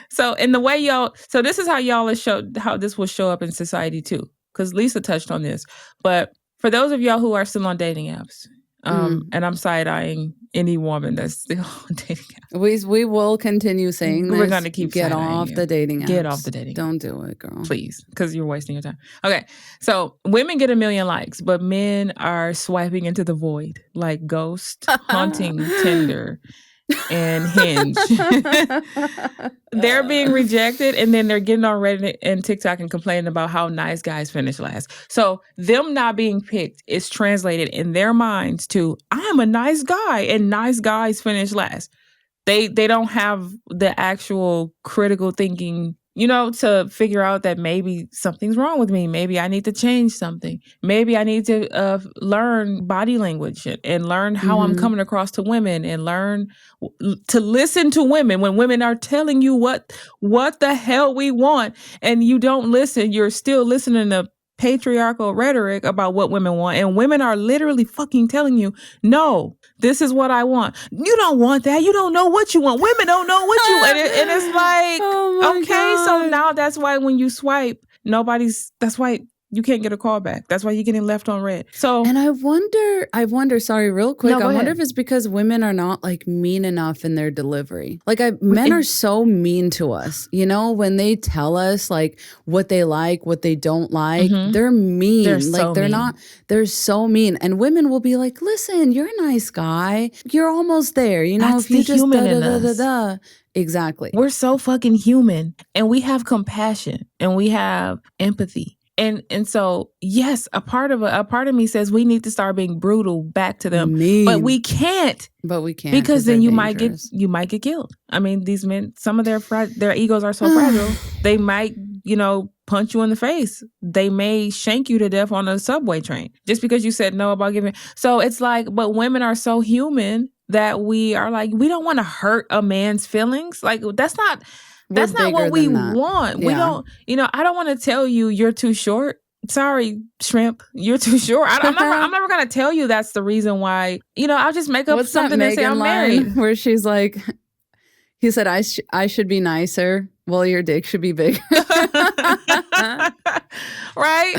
So in the way so this is how this will show up in society too. Because Lisa touched on this. But for those of y'all who are still on dating apps, And I'm side-eyeing any woman that's still dating apps. We will continue saying this. We're going to keep get off you. the dating apps. Get off the dating Don't do it, girl. Please, because you're wasting your time. Okay, so women get 1 million likes, but men are swiping into the void like Ghost, Haunting, Tinder, and Hinge. They're being rejected, and then they're getting on Reddit and TikTok and complaining about how nice guys finish last. So them not being picked is translated in their minds to, I'm a nice guy, and nice guys finish last. They don't have the actual critical thinking, to figure out that maybe something's wrong with me. Maybe I need to change something. Maybe I need to learn body language and learn how I'm coming across to women and learn to listen to women when women are telling you what the hell we want and you don't listen. You're still listening to patriarchal rhetoric about what women want, and women are literally fucking telling you, no, this is what I want. You don't want that. You don't know what you want. Women don't know what you want. And it's like, okay, God. So now that's why when you swipe, that's why you can't get a call back. That's why you're getting left on red. So, and I wonder, sorry, real quick. No, I wonder if it's because women are not like mean enough in their delivery. Like men are so mean to us, when they tell us like what they like, what they don't like, they're mean. They're so mean. And women will be like, listen, you're a nice guy. You're almost there. That's if you just Exactly. We're so fucking human, and we have compassion and we have empathy. And so, yes, a part of me says we need to start being brutal back to them, but we can't. Because then you might get killed. I mean, these men, some of their egos are so fragile. They might, punch you in the face. They may shank you to death on a subway train just because you said no about giving. So it's like, but women are so human that we are like, we don't want to hurt a man's feelings. Like that's not what we want. Yeah. We don't, I don't want to tell you you're too short. Sorry, shrimp, you're too short. I'm never going to tell you that's the reason why, I'll just make up something and say I'm married. Where she's like, he said, I should be nicer. Well, your dick should be bigger. Right?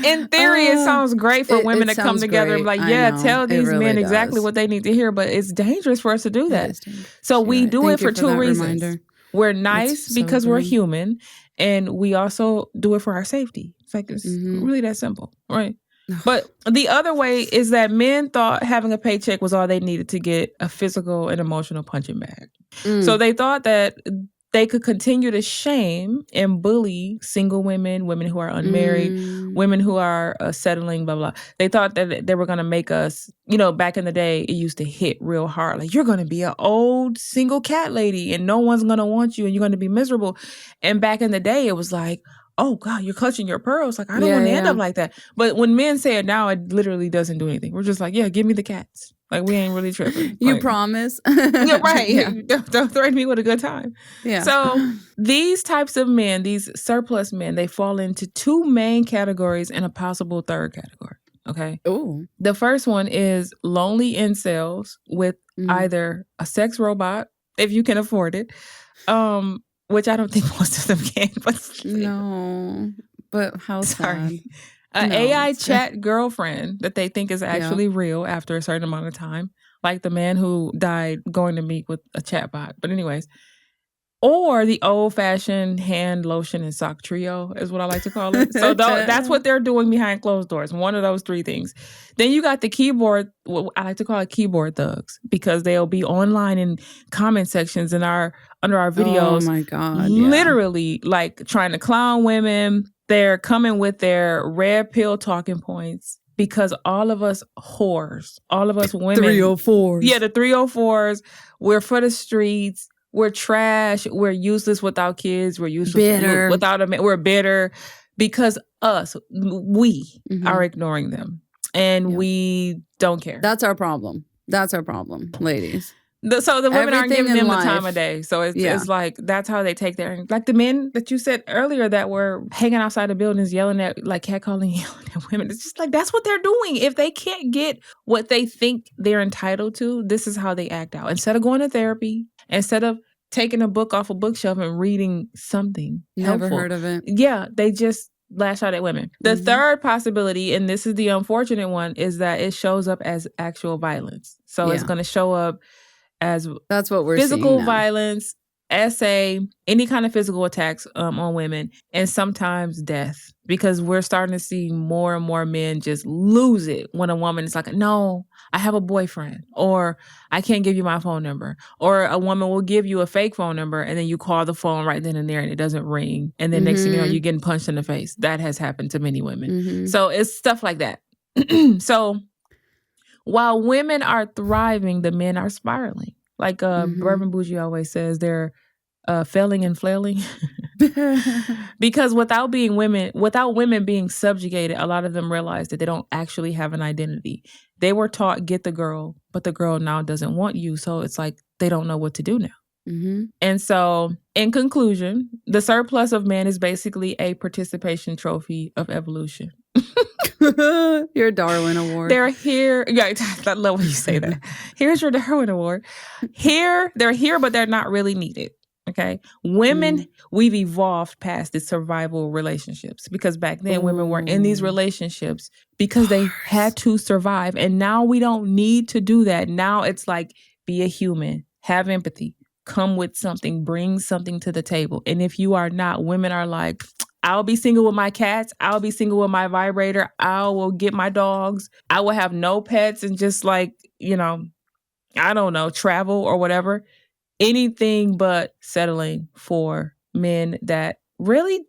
In theory, it sounds great for women to come together and be like, tell these men exactly what they need to hear. But it's dangerous for us to do that. So we do it for two reasons. Reminder. We're nice because we're human, and we also do it for our safety. It's like it's really that simple, right? But the other way is that men thought having a paycheck was all they needed to get a physical and emotional punching bag. So they thought that they could continue to shame and bully single women, women who are unmarried, women who are settling, blah, blah. They thought that they were going to make us, back in the day, it used to hit real hard. Like, you're going to be an old single cat lady and no one's going to want you and you're going to be miserable. And back in the day, it was like, oh, God, you're clutching your pearls. Like, I don't want to end up like that. But when men say it now, it literally doesn't do anything. We're just like, yeah, give me the cats. Like, we ain't really tripping. You promise? Yeah, right. Yeah. Don't threaten me with a good time. Yeah. So these types of men, these surplus men, they fall into two main categories and a possible third category. Okay? Ooh. The first one is lonely incels with either a sex robot, if you can afford it, which I don't think most of them can. But no. But how sad. An AI chat girlfriend that they think is actually real after a certain amount of time. Like the man who died going to meet with a chatbot. But anyways. Or the old-fashioned hand, lotion, and sock trio is what I like to call it. So that's what they're doing behind closed doors. One of those three things. Then you got the keyboard, what I like to call it keyboard thugs. Because they'll be online in comment sections under our videos. Oh my God. Literally like trying to clown women. They're coming with their red pill talking points because all of us whores, all of us women. 304s. Yeah, the 304s. We're for the streets. We're trash. We're useless without kids. We're useless without a man. We're bitter because we are ignoring them and we don't care. That's our problem. That's our problem, ladies. So the women aren't giving them the time of day. So it's like, that's how they take their, like the men that you said earlier that were hanging outside the buildings yelling at, like catcalling, yelling at women. It's just like, that's what they're doing. If they can't get what they think they're entitled to, this is how they act out. Instead of going to therapy, instead of taking a book off a bookshelf and reading something Never helpful, heard of it. Yeah, they just lash out at women. The third possibility, and this is the unfortunate one, is that it shows up as actual violence. So it's going to show up as that's what we're physical seeing now. violence, SA, any kind of physical attacks on women, and sometimes death. Because we're starting to see more and more men just lose it when a woman is like, no, I have a boyfriend, or I can't give you my phone number, or a woman will give you a fake phone number and then you call the phone right then and there and it doesn't ring. And then next thing you know, you're getting punched in the face. That has happened to many women. So it's stuff like that. So while women are thriving, the men are spiraling. Like Bourbon Bougie always says, they're failing and flailing. Because without women being subjugated, a lot of them realize that they don't actually have an identity. They were taught, get the girl, but the girl now doesn't want you. So it's like they don't know what to do now. And so in conclusion, the surplus of man is basically a participation trophy of evolution. Your Darwin Award. They're here. Yeah, I love when you say that. Here's your Darwin Award. They're here, but they're not really needed. Okay. Women, we've evolved past the survival relationships, because back then women were in these relationships because they had to survive. And now we don't need to do that. Now it's like, be a human, have empathy, come with something, bring something to the table. And if you are not, women are like, I'll be single with my cats. I'll be single with my vibrator. I will get my dogs. I will have no pets and just like, I don't know, travel or whatever. Anything but settling for men that really,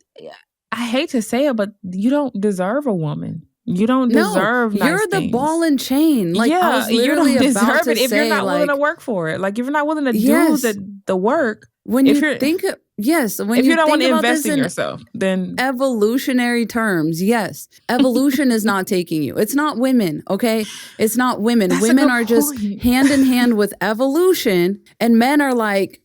I hate to say it, but you don't deserve a woman. You don't deserve nice you're the things. ball and chain. Like, I was literally you don't about deserve to it if say, you're not willing to work for it. Like, if you're not willing to do the work. When you think, when you don't want to think invest about in yourself, then evolutionary terms, yes, evolution is not taking you. It's not women, okay? It's not women. That's women are just hand in hand with evolution, and men are like,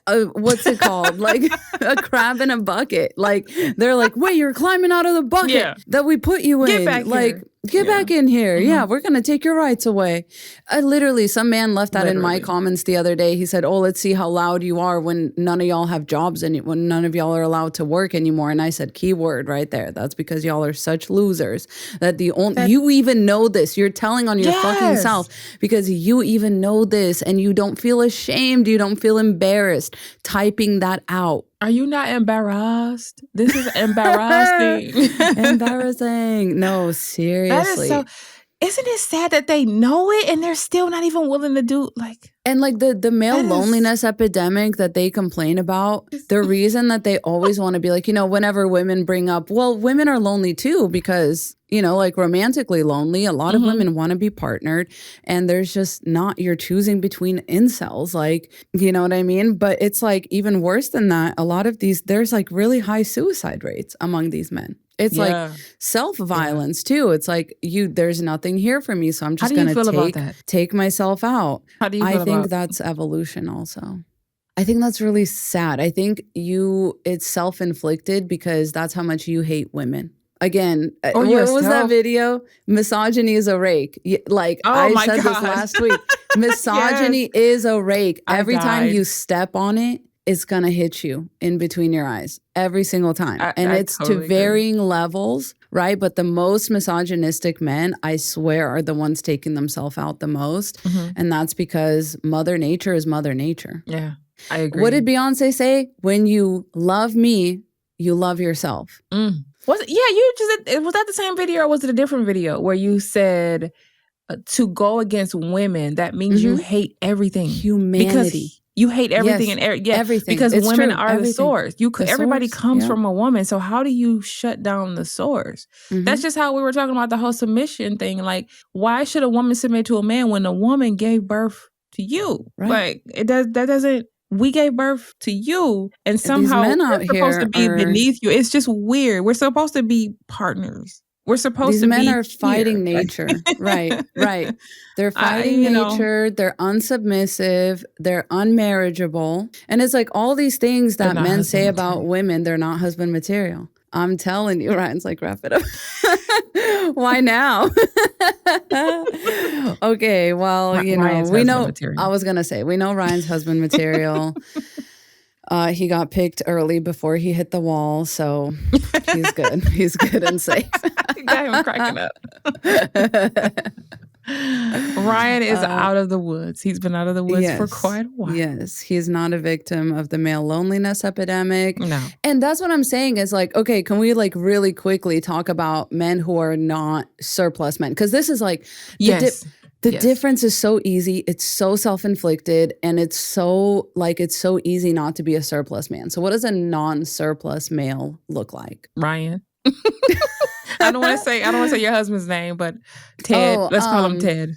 what's it called? Like a crab in a bucket. Like, they're like, wait, you're climbing out of the bucket that we put you in. Get back here. Get back in here. Yeah, we're going to take your rights away. Literally, some man left that in my comments the other day. He said, let's see how loud you are when none of y'all have jobs and when none of y'all are allowed to work anymore. And I said, keyword right there. That's because y'all are such losers that you even know this. You're telling on your fucking self because you even know this and you don't feel ashamed. You don't feel embarrassed typing that out. Are you not embarrassed? This is embarrassing. Embarrassing. No, seriously. That is so. Isn't it sad that they know it and they're still not even willing to do like? And like the male loneliness epidemic that they complain about, the reason that they always want to be like, whenever women bring up, well, women are lonely too because, like romantically lonely. A lot of women want to be partnered and there's just not, you're choosing between incels, like, you know what I mean? But it's like even worse than that. A lot of there's like really high suicide rates among these men. It's like self-violence too. It's like there's nothing here for me, so I'm just going to take myself out. How do you feel I think that's evolution also. I think that's really sad. I think it's self-inflicted because that's how much you hate women. Again, what was that video? Misogyny is a rake. Like I said this last week. Misogyny is a rake. Every time you step on it, it's going to hit you in between your eyes every single time. And it's totally to varying levels, right? But the most misogynistic men, I swear, are the ones taking themselves out the most. And that's because Mother Nature is Mother Nature. Yeah, I agree. What did Beyonce say? When you love me, you love yourself. Was that the same video or was it a different video where you said to go against women, that means you hate everything. Humanity. Because you hate everything everything. Because it's women true. are the source. Everybody comes from a woman. So how do you shut down the source? That's just how we were talking about the whole submission thing. Like, why should a woman submit to a man when a woman gave birth to you? Right. Like, we gave birth to you and somehow we're supposed to be beneath you. It's just weird. We're supposed to be partners. We're supposed to be. These men are fighting nature. Right. They're fighting nature. They're unsubmissive. They're unmarriageable. And it's like all these things that men say about women, they're not husband material. I'm telling you, Ryan's like, wrap it up. Why now? Okay, well, we know. Material. I was going to say, we know Ryan's husband material. He got picked early before he hit the wall, so He's good. He's good and safe. You got him cracking up. Ryan is out of the woods. He's been out of the woods for quite a while. Yes. He's not a victim of the male loneliness epidemic. No. And that's what I'm saying is like, okay, can we like really quickly talk about men who are not surplus men? Because this is like, the difference is so easy. It's so self-inflicted, and it's so easy not to be a surplus man. So what does a non-surplus male look like? Ryan. I don't want to say your husband's name, but Ted. Let's call him Ted.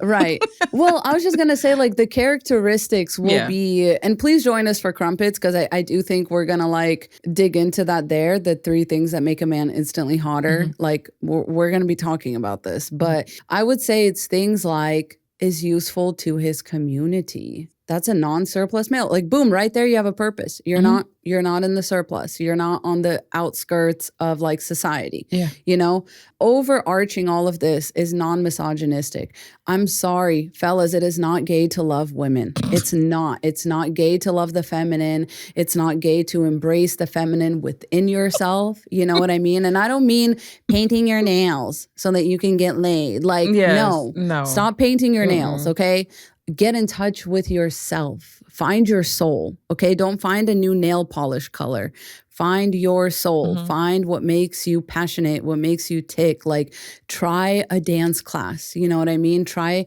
Right. Well, I was just going to say, like, the characteristics will be, and please join us for Crumpets, because I do think we're going to, like, dig into that there, the 3 things that make a man instantly hotter. Mm-hmm. Like, we're going to be talking about this. But I would say it's things like, is useful to his community. That's a non-surplus male. Like, boom, right there, you have a purpose. You're not in the surplus. You're not on the outskirts of like society. Yeah. You know, overarching all of this is non-misogynistic. I'm sorry, fellas, it is not gay to love women. It's not. It's not gay to love the feminine. It's not gay to embrace the feminine within yourself. You know what I mean? And I don't mean painting your nails so that you can get laid. Like, no. Stop painting your nails, okay? Get in touch with yourself. Find your soul, okay? Don't find a new nail polish color. Find your soul. Find what makes you passionate, what makes you tick. Like, try a dance class. You know what I mean? Try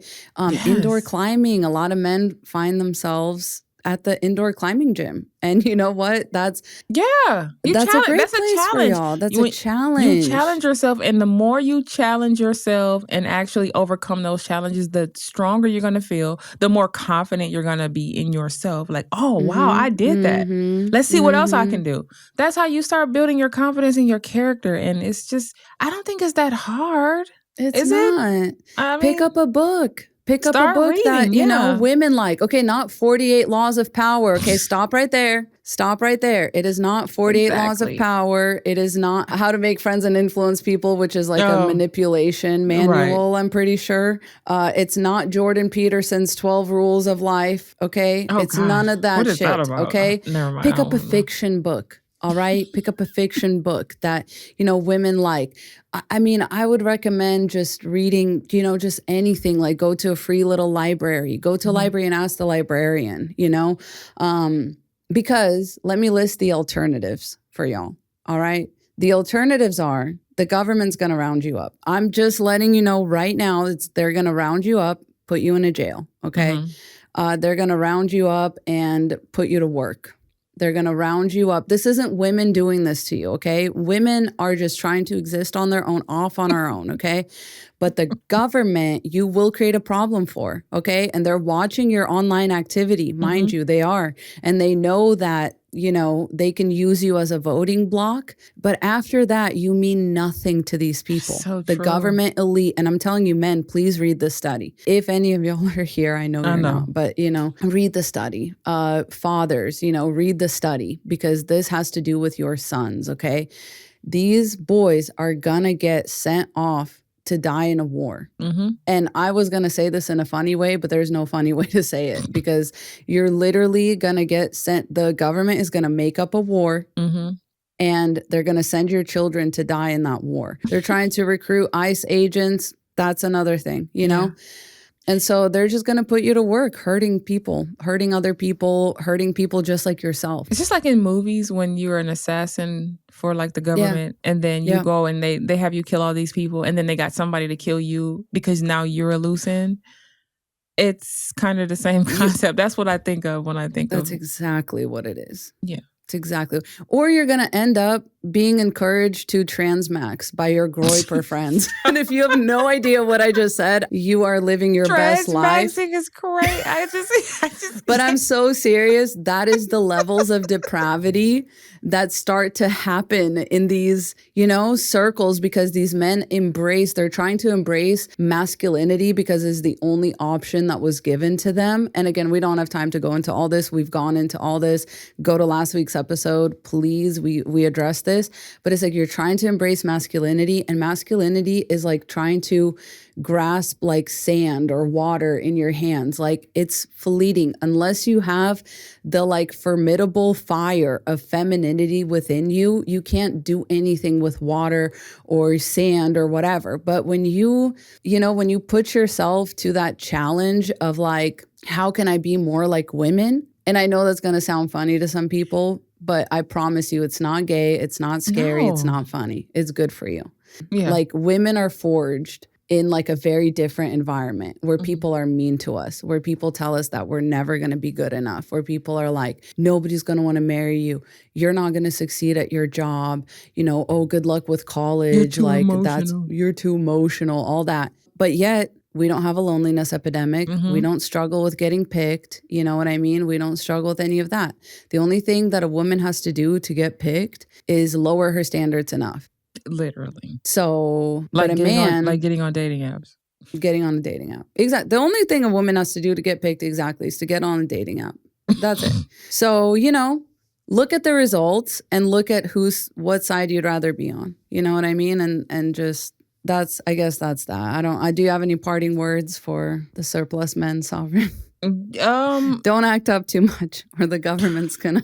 indoor climbing. A lot of men find themselves at the indoor climbing gym. And you know what? That's a great place for y'all. That's a challenge. You challenge yourself, and the more you challenge yourself and actually overcome those challenges, the stronger you're going to feel, the more confident you're going to be in yourself. Like, oh, wow, I did that. Let's see what else I can do. That's how you start building your confidence in your character. And it's just, I don't think it's that hard. It's not. I mean, pick up a book. Pick up a book reading, that, you know, women like. Okay, not 48 Laws of Power. Okay, stop right there. Stop right there. It is not 48 Laws of Power. It is not How to Make Friends and Influence People, which is like a manipulation manual, I'm pretty sure. It's not Jordan Peterson's 12 Rules of Life, okay? It's none of that shit, okay? Never mind. Pick up a fiction book. All right. Pick up a fiction book that, you know, women like. I mean, I would recommend just reading, you know, just anything. Like, go to a free little library. Go to a library and ask the librarian, you know, because let me list the alternatives for y'all. All right. The alternatives are the government's going to round you up. I'm just letting you know right now, they're going to round you up, put you in a jail. Okay. They're going to round you up and put you to work. They're going to round you up. This isn't women doing this to you, okay? Women are just trying to exist on their own, off on our own, okay? But the government, you will create a problem for, okay? And they're watching your online activity, mind you, they are. And they know that, you know, they can use you as a voting block. But after that, you mean nothing to these people. So the government elite. And I'm telling you, men, please read this study. If any of y'all are here, I know you're not, but, you know, read the study. Fathers, you know, read the study, because this has to do with your sons, okay? These boys are gonna get sent off to die in a war. And I was going to say this in a funny way, but there's no funny way to say it, because you're literally going to get sent. The government is going to make up a war and they're going to send your children to die in that war. They're trying to recruit ICE agents. That's another thing, you know? And so they're just going to put you to work hurting people, hurting other people, hurting people just like yourself. It's just like in movies when you're an assassin for like the government and then you go and they have you kill all these people and then they got somebody to kill you because now you're a loose end. It's kind of the same concept. That's what I think of when I think That's exactly what it is. Yeah. It's exactly. Or you're going to end up being encouraged to transmax by your groyper friends. And if you have no idea what I just said, you are living your best life. Transmaxing is great. I just But I'm so serious. That is the levels of depravity that start to happen in these, you know, circles, because these men they're trying to embrace masculinity because it's the only option that was given to them. And again, we don't have time to go into all this. We've gone into all this. Go to last week's episode. Please, we addressed this. this, but it's like you're trying to embrace masculinity, and masculinity is like trying to grasp like sand or water in your hands. Like it's fleeting unless you have the like formidable fire of femininity within you. You can't do anything with water or sand or whatever. But when you put yourself to that challenge of like, how can I be more like women? And I know that's going to sound funny to some people, but I promise you it's not gay. It's not scary. It's not funny. It's good for you. Yeah. Like women are forged in like a very different environment where people are mean to us, where people tell us that we're never going to be good enough, where people are like, nobody's going to want to marry you. You're not going to succeed at your job. Oh, good luck with college. Like you're too emotional, all that. But yet we don't have a loneliness epidemic. We don't struggle with getting picked. You know what I mean? We don't struggle with any of that. The only thing that a woman has to do to get picked is lower her standards enough. Literally. So, like but a man... like getting on dating apps. Getting on a dating app. Exactly. The only thing a woman has to do to get picked is to get on a dating app. That's it. So, look at the results and look at what side you'd rather be on. You know what I mean? And just, I guess that's that. Do you have any parting words for the surplus men sovereign? Don't act up too much or the government's gonna...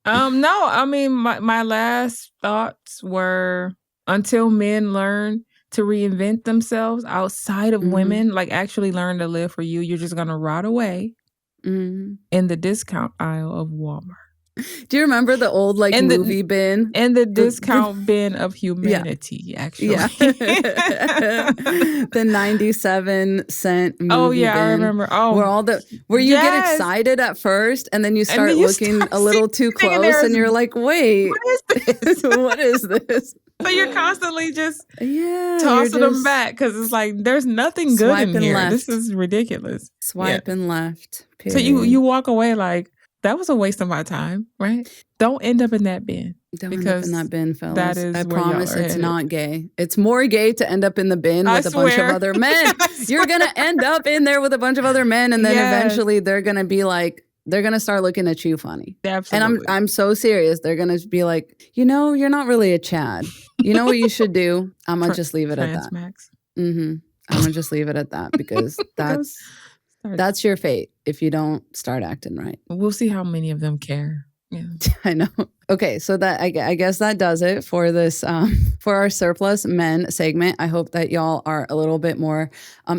No, I mean, my last thoughts were until men learn to reinvent themselves outside of women, like actually learn to live for you, you're just going to rot away in the discount aisle of Walmart. Do you remember the old movie bin? And the discount bin of humanity, actually. Yeah. The 97-cent movie Oh, yeah, bin. I remember. Oh, where you get excited at first and then you start looking a little too close and you're like, wait, what is this? What is this? So you're constantly just tossing them back because it's like, there's nothing good in here. Left. This is ridiculous. Swiping left. Period. So you walk away like, that was a waste of my time, right? Don't end up in that bin. Don't end up in that bin, fellas. That is I promise it's not gay. It's more gay to end up in the bin with a bunch of other men. You're going to end up in there with a bunch of other men, and then eventually they're going to be like, they're going to start looking at you funny. Absolutely. And I'm so serious. They're going to be like, you're not really a Chad. You know what you should do? I'm going to just leave it at that. I'm going to just leave it at that because that's your fate if you don't start acting right. We'll see how many of them care. Yeah, I know. Okay, so that I guess that does it for this for our surplus men segment. I hope that y'all are a little bit more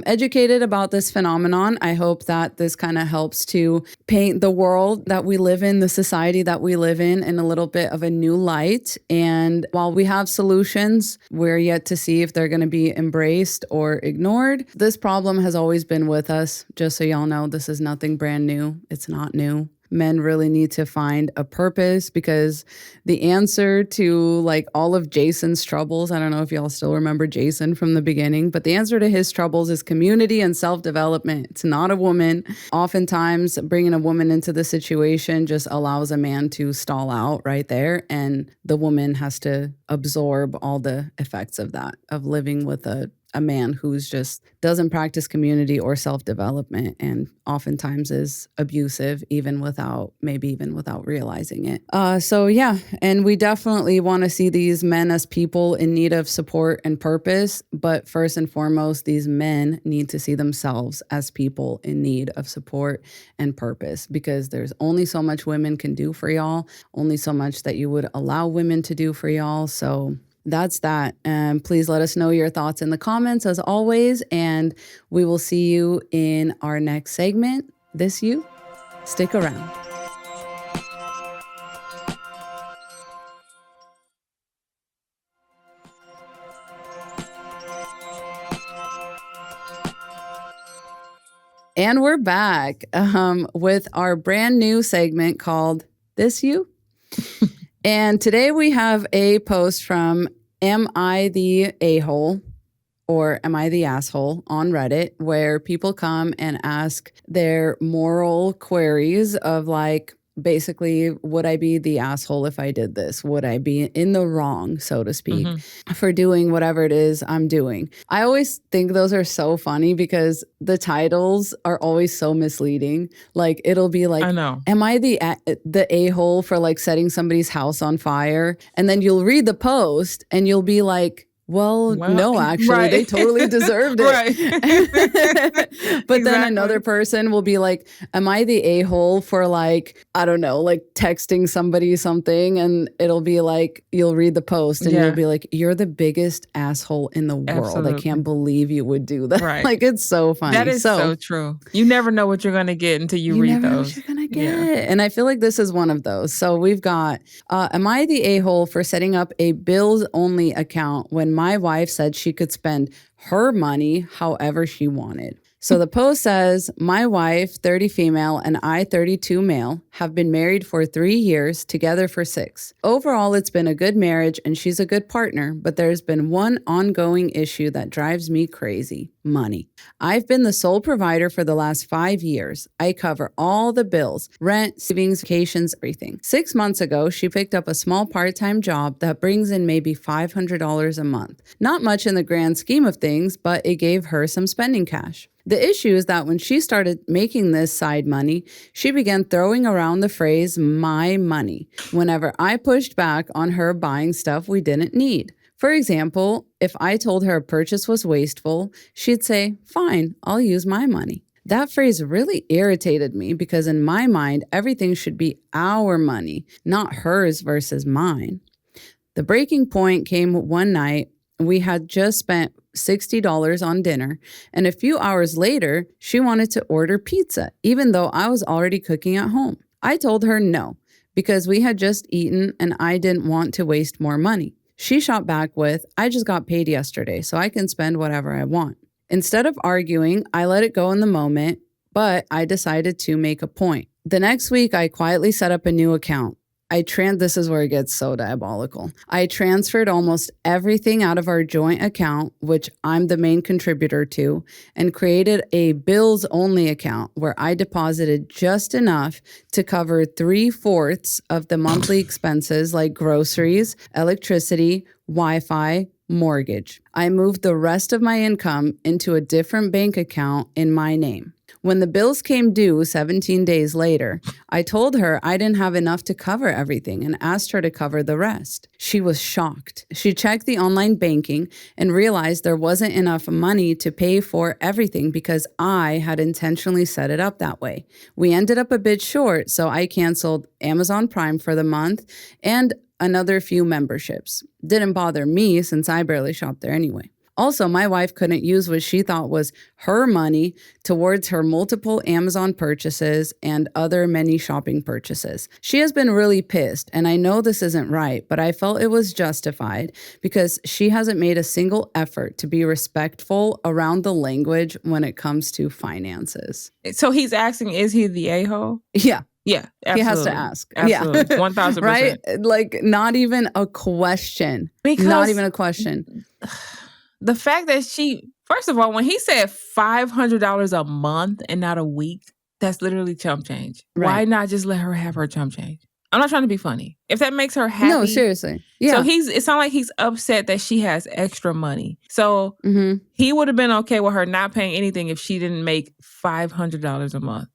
educated about this phenomenon. I hope that this kind of helps to paint the world that we live in, the society that we live in a little bit of a new light. And while we have solutions, we're yet to see if they're going to be embraced or ignored. This problem has always been with us. Just so y'all know, this is nothing brand new. It's not new. Men really need to find a purpose because the answer to like all of Jason's troubles, I don't know if y'all still remember Jason from the beginning, but the answer to his troubles is community and self-development. It's not a woman. Oftentimes bringing a woman into the situation just allows a man to stall out right there. And the woman has to absorb all the effects of that, of living with a man who's just doesn't practice community or self-development and oftentimes is abusive even without realizing it. And we definitely want to see these men as people in need of support and purpose. But first and foremost, these men need to see themselves as people in need of support and purpose because there's only so much women can do for y'all, only so much that you would allow women to do for y'all. So that's that. And please let us know your thoughts in the comments as always. And we will see you in our next segment. This you. Stick around. And we're back with our brand new segment called This You. And today we have a post from Am I the A-hole or Am I the Asshole on Reddit where people come and ask their moral queries of like, basically, would I be the asshole if I did this? Would I be in the wrong, so to speak, for doing whatever it is I'm doing? I always think those are so funny because the titles are always so misleading. Like, it'll be like, I know. am I the a-hole for like setting somebody's house on fire? And then you'll read the post and you'll be like, well, no, actually, they totally deserved it. But then another person will be like, am I the a-hole for like, I don't know, like texting somebody something? And it'll be like, you'll read the post and you'll be like, you're the biggest asshole in the world. Absolutely. I can't believe you would do that. Right. Like, it's so funny. That is so true. You never know what you're going to get until you read those. Know what you're going to get. And I feel like this is one of those. So we've got, am I the a-hole for setting up a bills only account when my wife said she could spend her money however she wanted? So the post says, my wife, 30 female, and I, 32 male, have been married for 3 years, together for 6. Overall, it's been a good marriage and she's a good partner, but there's been one ongoing issue that drives me crazy: money. I've been the sole provider for the last 5 years. I cover all the bills, rent, savings, vacations, everything. 6 months ago, she picked up a small part-time job that brings in maybe $500 a month. Not much in the grand scheme of things, but it gave her some spending cash. The issue is that when she started making this side money, she began throwing around the phrase "my money" whenever I pushed back on her buying stuff we didn't need. For example, if I told her a purchase was wasteful, she'd say, fine, I'll use my money. That phrase really irritated me because in my mind, everything should be our money, not hers versus mine. The breaking point came one night. We had just spent $60 on dinner, and a few hours later, she wanted to order pizza, even though I was already cooking at home. I told her no, because we had just eaten and I didn't want to waste more money. She shot back with, I just got paid yesterday, so I can spend whatever I want. Instead of arguing, I let it go in the moment, but I decided to make a point. The next week, I quietly set up a new account. This is where it gets so diabolical. I transferred almost everything out of our joint account, which I'm the main contributor to, and created a bills only account where I deposited just enough to cover 3/4 of the monthly expenses like groceries, electricity, Wi-Fi, mortgage. I moved the rest of my income into a different bank account in my name. When the bills came due 17 days later, I told her I didn't have enough to cover everything and asked her to cover the rest. She was shocked. She checked the online banking and realized there wasn't enough money to pay for everything because I had intentionally set it up that way. We ended up a bit short, so I canceled Amazon Prime for the month and another few memberships. Didn't bother me since I barely shop there anyway. Also, my wife couldn't use what she thought was her money towards her multiple Amazon purchases and other many shopping purchases. She has been really pissed, and I know this isn't right, but I felt it was justified because she hasn't made a single effort to be respectful around the language when it comes to finances. So he's asking, is he the a-hole? Yeah. Yeah, absolutely. He has to ask. Absolutely. Yeah. 1,000%. Right? Like, not even a question. Not even a question. The fact that first of all, when he said $500 a month and not a week, that's literally chump change. Right. Why not just let her have her chump change? I'm not trying to be funny. If that makes her happy. No, seriously. Yeah. So it's not like he's upset that she has extra money. So he would have been okay with her not paying anything if she didn't make $500 a month.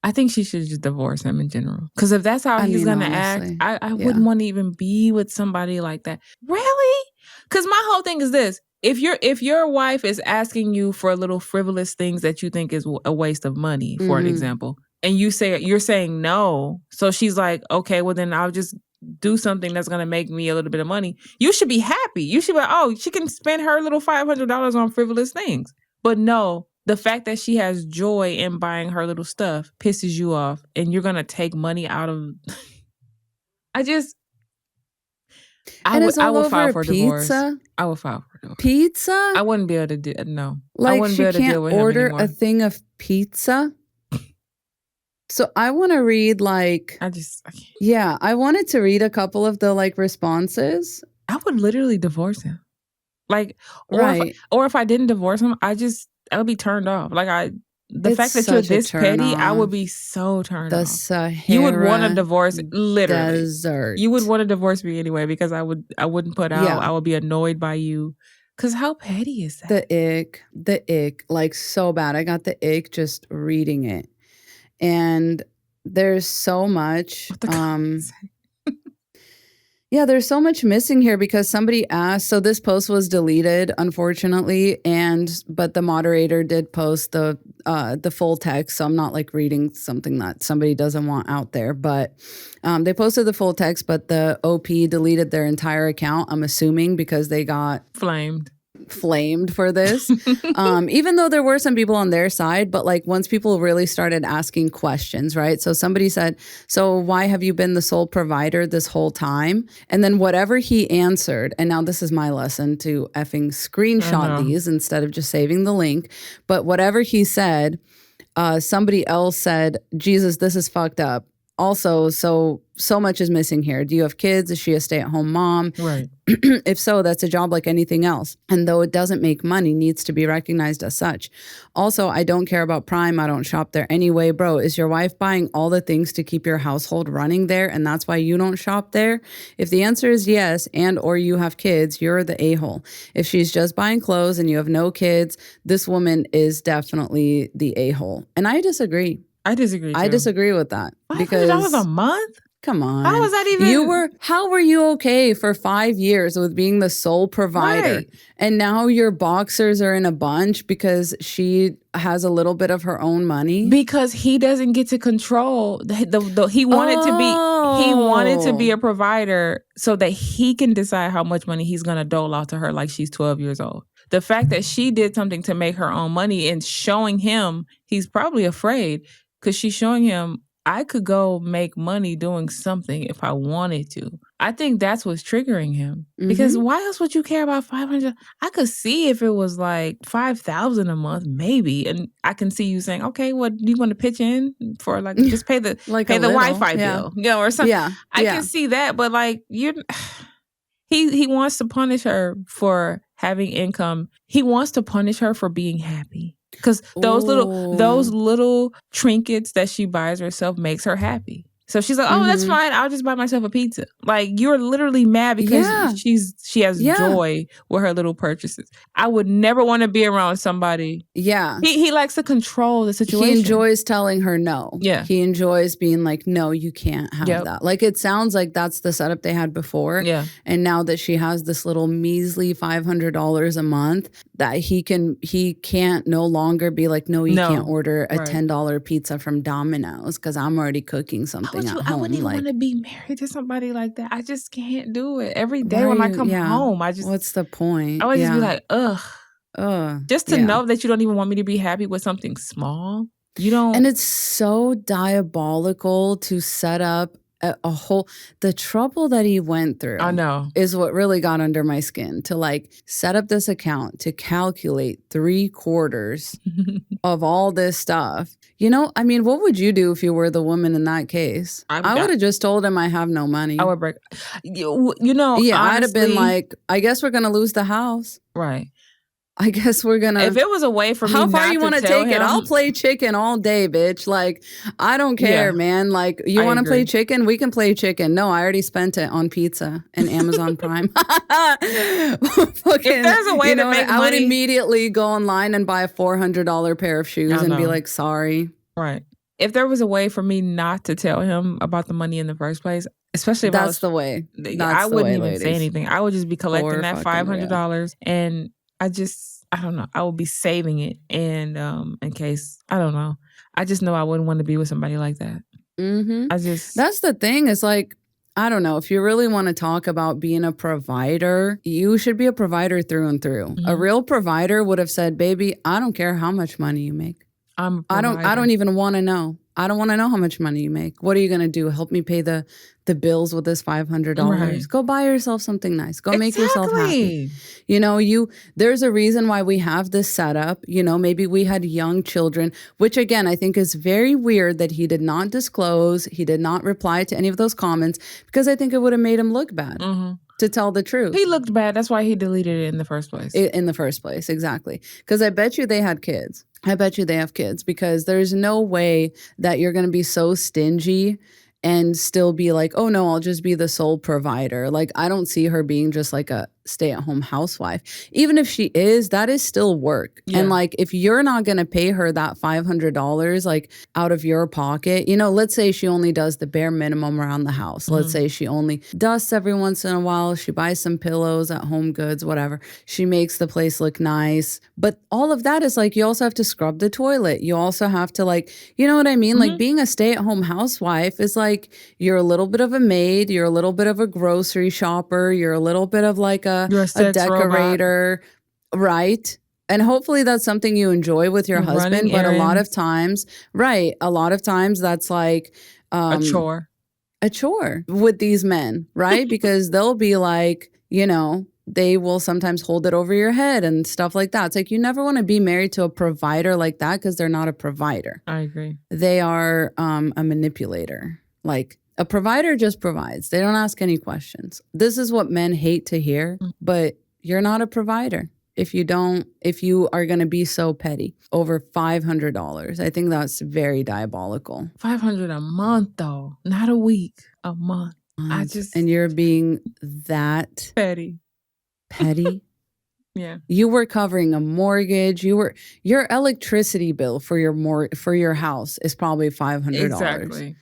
I think she should just divorce him in general. Because if that's how he's going to act, I wouldn't want to even be with somebody like that. Really? Because my whole thing is this. If your wife is asking you for little frivolous things that you think is a waste of money, for an example, and you're saying no, so she's like, okay, well then I'll just do something that's going to make me a little bit of money. You should be happy. You should be like, oh, she can spend her little $500 on frivolous things. But no, the fact that she has joy in buying her little stuff pisses you off, and you're going to take money out of... I would file for divorce. I would file for divorce. Pizza? I wouldn't be able to do it. No. Like, I wouldn't be able to deal with him anymore. Order a thing of pizza? So I want to read I can't. Yeah, I wanted to read a couple of the responses. I would literally divorce him. Right. Or if I didn't divorce him, I would be turned off. the fact that you're this petty, I would be so turned off. Sahara you would want to divorce, literally. Desert. You would want to divorce me anyway because I wouldn't put out. I would be annoyed by you. Because how petty is that? The ick, like so bad. I got the ick just reading it. And there's so much. There's so much missing here because somebody asked. So this post was deleted, unfortunately, but the moderator did post the full text. So I'm not like reading something that somebody doesn't want out there. But they posted the full text, but the OP deleted their entire account. I'm assuming because they got flamed for this, even though there were some people on their side. But like once people really started asking questions, right? So somebody said, so why have you been the sole provider this whole time? And then whatever he answered, and now this is my lesson to effing screenshot these instead of just saving the link. But whatever he said, somebody else said, Jesus, this is fucked up. Also, so much is missing here. Do you have kids? Is she a stay-at-home mom? Right. If so, that's a job like anything else. And though it doesn't make money, needs to be recognized as such. Also, I don't care about Prime. I don't shop there anyway. Bro, is your wife buying all the things to keep your household running there and that's why you don't shop there? If the answer is yes and or you have kids, you're the a-hole. If she's just buying clothes and you have no kids, this woman is definitely the a-hole. And I disagree. I disagree too. I disagree with that. $500 a month? Come on. How was that even? How were you okay for 5 years with being the sole provider? Right. And now your boxers are in a bunch because she has a little bit of her own money? Because he doesn't get to control. He wanted to be a provider so that he can decide how much money he's going to dole out to her like she's 12 years old. The fact that she did something to make her own money and showing him, he's probably afraid because she's showing him, I could go make money doing something if I wanted to. I think that's what's triggering him. Mm-hmm. Because why else would you care about $500? I could see if it was like $5,000 a month, maybe. And I can see you saying, okay, what do you want to pitch in for? Like, just pay the Wi-Fi bill, or something. Yeah. I can see that, but like he wants to punish her for having income. He wants to punish her for being happy. Because those little trinkets that she buys herself makes her happy. So she's like, oh, that's fine. I'll just buy myself a pizza. Like, you're literally mad because she has joy with her little purchases. I would never want to be around somebody. Yeah. He likes to control the situation. He enjoys telling her no. Yeah. He enjoys being like, no, you can't have that. Like, it sounds like that's the setup they had before. Yeah. And now that she has this little measly $500 a month, that he can't no longer be like, no, you can't order a $10 pizza from Domino's because I'm already cooking something at home. I wouldn't even want to be married to somebody like that. I just can't do it. Every day when I come home, what's the point? I would just be like, ugh. Just to know that you don't even want me to be happy with something small. You don't. And it's so diabolical to set up a whole, the trouble that he went through. I know. Is what really got under my skin, to like set up this account to calculate 3/4 of all this stuff. You know, I mean, what would you do if you were the woman in that case? I would have just told him I have no money. I would break. You know, yeah, honestly, I'd have been like, I guess we're going to lose the house. Right. I guess we're going to. If it was a way for me how far not you want to take it? I'll play chicken all day, bitch. Like, I don't care, man. Like, you want to play chicken? We can play chicken. No, I already spent it on pizza and Amazon Prime. If there's a way to make money, I would immediately go online and buy a $400 pair of shoes and be like, sorry. Right. If there was a way for me not to tell him about the money in the first place, especially if that's the way. I wouldn't even say anything. I would just be collecting that $500 and I don't know. I would be saving it and in case, I don't know. I just know I wouldn't want to be with somebody like that. Mm-hmm. That's the thing. It's like, I don't know. If you really want to talk about being a provider, you should be a provider through and through. Mm-hmm. A real provider would have said, baby, I don't care how much money you make. I don't even want to know. I don't want to know how much money you make. What are you going to do? Help me pay the bills with this $500. Right. Go buy yourself something nice. Go make yourself happy. You know, there's a reason why we have this setup. You know, maybe we had young children, which again, I think is very weird that he did not disclose. He did not reply to any of those comments because I think it would have made him look bad. Mm-hmm. To tell the truth. He looked bad. That's why he deleted it in the first place. In the first place, exactly. Because I bet you they had kids. I bet you they have kids, because there's no way that you're going to be so stingy and still be like, oh no, I'll just be the sole provider. Like, I don't see her being just like a stay-at-home housewife. Even if she is, that is still work. Yeah. And like, if you're not going to pay her that $500 like out of your pocket, you know, let's say she only does the bare minimum around the house. Let's say she only dusts every once in a while. She buys some pillows at Home Goods, whatever. She makes the place look nice. But all of that is like, you also have to scrub the toilet. You also have to like, you know what I mean? Like, being a stay-at-home housewife is like, you're a little bit of a maid. You're a little bit of a grocery shopper. You're a little bit of like a decorator, right? And hopefully that's something you enjoy with your husband. But a lot of times, that's like a chore with these men, right? Because they'll be like, you know, they will sometimes hold it over your head and stuff like that. It's like, you never want to be married to a provider like that, because they're not a provider. I agree. They are a manipulator. Like, a provider just provides. They don't ask any questions. This is what men hate to hear, but you're not a provider if you are going to be so petty over $500. I think that's very diabolical. $500 a month though, not a week, a month. And you're being that petty. Yeah. You were covering a mortgage. Your electricity bill for your house is probably $500. Exactly.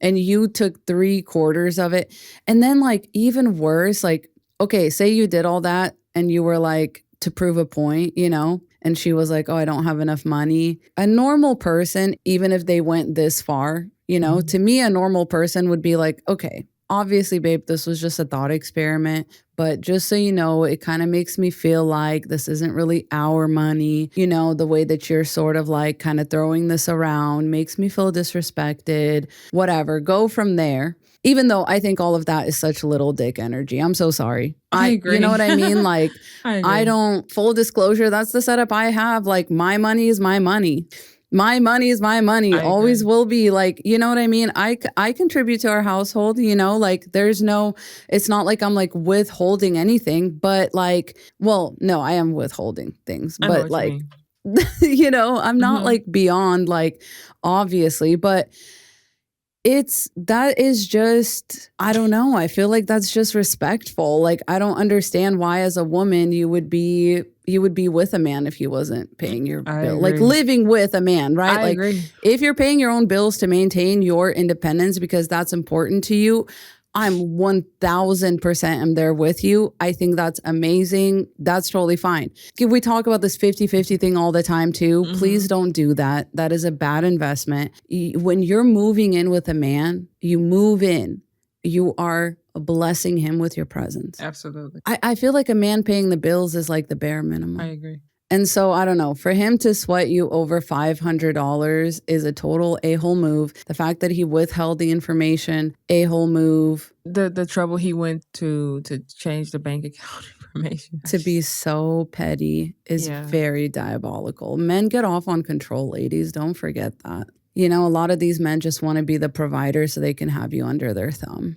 And you took 3/4 of it. And then like, even worse, like, okay, say you did all that and you were like, to prove a point, you know, and she was like, oh, I don't have enough money. A normal person, even if they went this far, you know, to me, a normal person would be like, okay, obviously, babe, this was just a thought experiment. But just so you know, it kind of makes me feel like this isn't really our money. You know, the way that you're sort of like kind of throwing this around makes me feel disrespected. Whatever. Go from there. Even though I think all of that is such little dick energy. I'm so sorry. I agree. You know what I mean? Like, I don't, full disclosure, that's the setup I have. Like, my money is my money. My money is my money. Always will be. Like, you know what I mean? I contribute to our household, you know, like it's not like I'm like withholding anything, but like, well, no, I am withholding things, but like, you know, I'm not like beyond like, obviously, but that is just, I don't know. I feel like that's just respectful. Like, I don't understand why as a woman you would be with a man if he wasn't paying your bill. Like, living with a man, right? I agree. If you're paying your own bills to maintain your independence because that's important to you, I'm 1000% am there with you. I think that's amazing. That's totally fine. We talk about this 50-50 thing all the time too. Please don't do that. That is a bad investment. When you're moving in with a man, you move in. You are blessing him with your presence. Absolutely. I feel like a man paying the bills is like the bare minimum. I agree. And so, I don't know, for him to sweat you over $500 is a total a-hole move. The fact that he withheld the information, a-hole move. The trouble he went to change the bank account information. To be so petty is very diabolical. Men get off on control, ladies. Don't forget that. You know, a lot of these men just want to be the provider so they can have you under their thumb.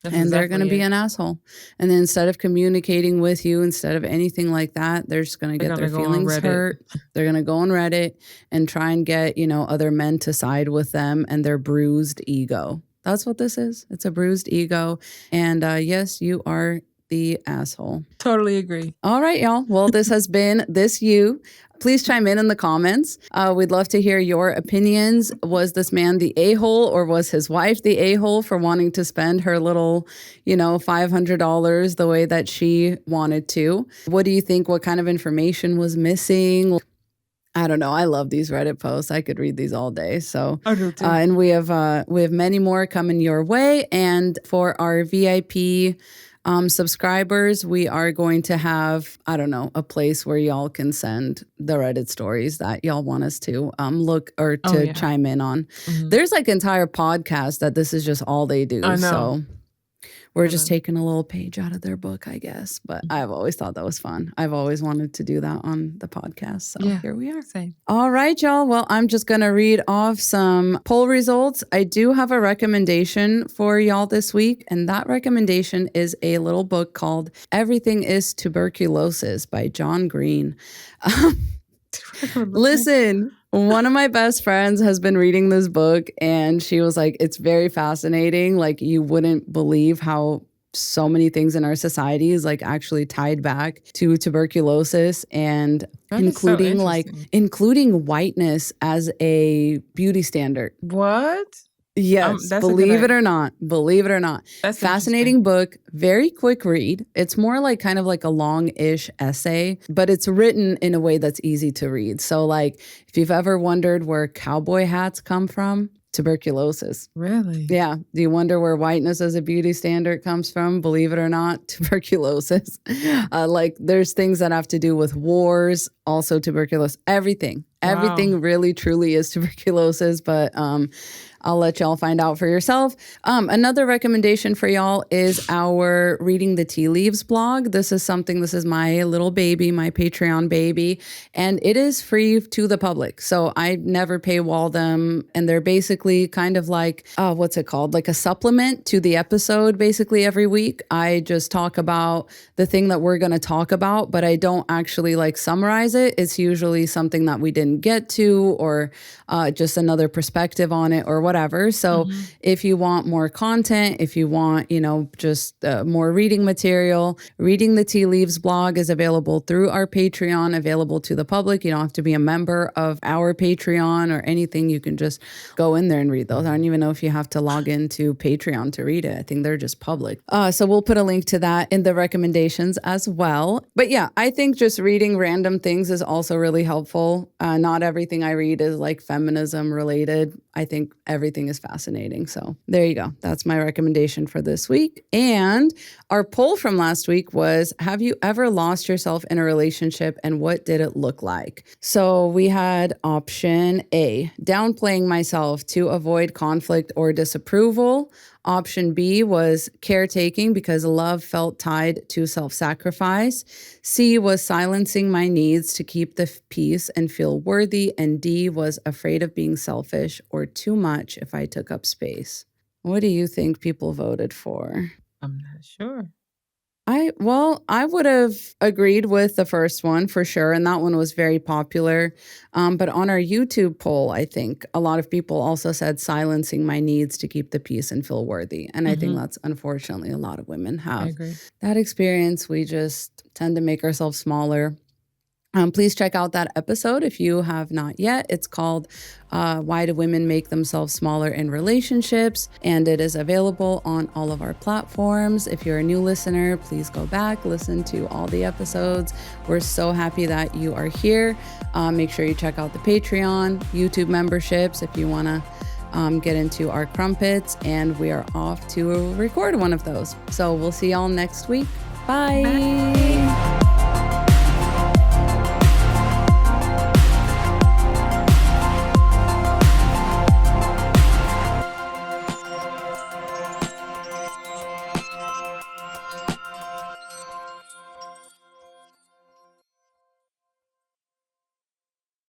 And they're going to be an asshole. And then instead of communicating with you, instead of anything like that, they're just going to get their feelings hurt. They're going to go on Reddit and try and get, you know, other men to side with them and their bruised ego. That's what this is. It's a bruised ego. And yes, you are the asshole. Totally agree. All right, y'all. Well, this has been This You. Please chime in the comments. We'd love to hear your opinions. Was this man the a-hole, or was his wife the a-hole for wanting to spend her little, you know, $500 the way that she wanted to? What do you think? What kind of information was missing? I don't know. I love these Reddit posts. I could read these all day. So, I do too. And we have many more coming your way. And for our VIP subscribers, we are going to have, I don't know, a place where y'all can send the Reddit stories that y'all want us to look or to chime in on. There's like entire podcasts that this is just all they do. I know. So we're just taking a little page out of their book, I guess. But I've always thought that was fun. I've always wanted to do that on the podcast. So here we are. Same. All right, y'all. Well, I'm just going to read off some poll results. I do have a recommendation for y'all this week. And that recommendation is a little book called Everything is Tuberculosis by John Green. Listen, one of my best friends has been reading this book and she was like, it's very fascinating. Like, you wouldn't believe how so many things in our society is like actually tied back to tuberculosis, and including whiteness as a beauty standard. What? Yes, believe it or not. That's fascinating book, very quick read. It's more like kind of like a long-ish essay, but it's written in a way that's easy to read. So like if you've ever wondered where cowboy hats come from, tuberculosis. Really? Yeah. Do you wonder where whiteness as a beauty standard comes from? Believe it or not, tuberculosis. Like there's things that have to do with wars, also tuberculosis, everything. Wow. Everything really, truly is tuberculosis, but I'll let y'all find out for yourself. Another recommendation for y'all is our Reading the Tea Leaves blog. This is my little baby, my Patreon baby, and it is free to the public. So I never paywall them, and they're basically kind of like, what's it called? Like a supplement to the episode, basically every week. I just talk about the thing that we're going to talk about, but I don't actually like summarize it. It's usually something that we didn't get to, or just another perspective on it, or whatever. So if you want more content, if you want, just more reading material, Reading the Tea Leaves blog is available through our Patreon, available to the public. You don't have to be a member of our Patreon or anything. You can just go in there and read those. I don't even know if you have to log into Patreon to read it. I think they're just public. So we'll put a link to that in the recommendations as well. But yeah, I think just reading random things is also really helpful. Not everything I read is like feminism related. I think everything is fascinating. So there you go. That's my recommendation for this week. And our poll from last week was, have you ever lost yourself in a relationship and what did it look like? So we had option A, downplaying myself to avoid conflict or disapproval. Option B was caretaking because love felt tied to self-sacrifice. C was silencing my needs to keep the peace and feel worthy. And D was afraid of being selfish or too much if I took up space. What do you think people voted for? I'm not sure. I would have agreed with the first one for sure, and that one was very popular. But on our YouTube poll, I think a lot of people also said silencing my needs to keep the peace and feel worthy. And I think that's unfortunately a lot of women have that experience. We just tend to make ourselves smaller. Please check out that episode if you have not yet. It's called Why Do Women Make Themselves Smaller in Relationships? And it is available on all of our platforms. If you're a new listener, please go back, listen to all the episodes. We're so happy that you are here. Make sure you check out the Patreon, YouTube memberships if you want to get into our crumpets. And we are off to record one of those. So we'll see y'all next week. Bye.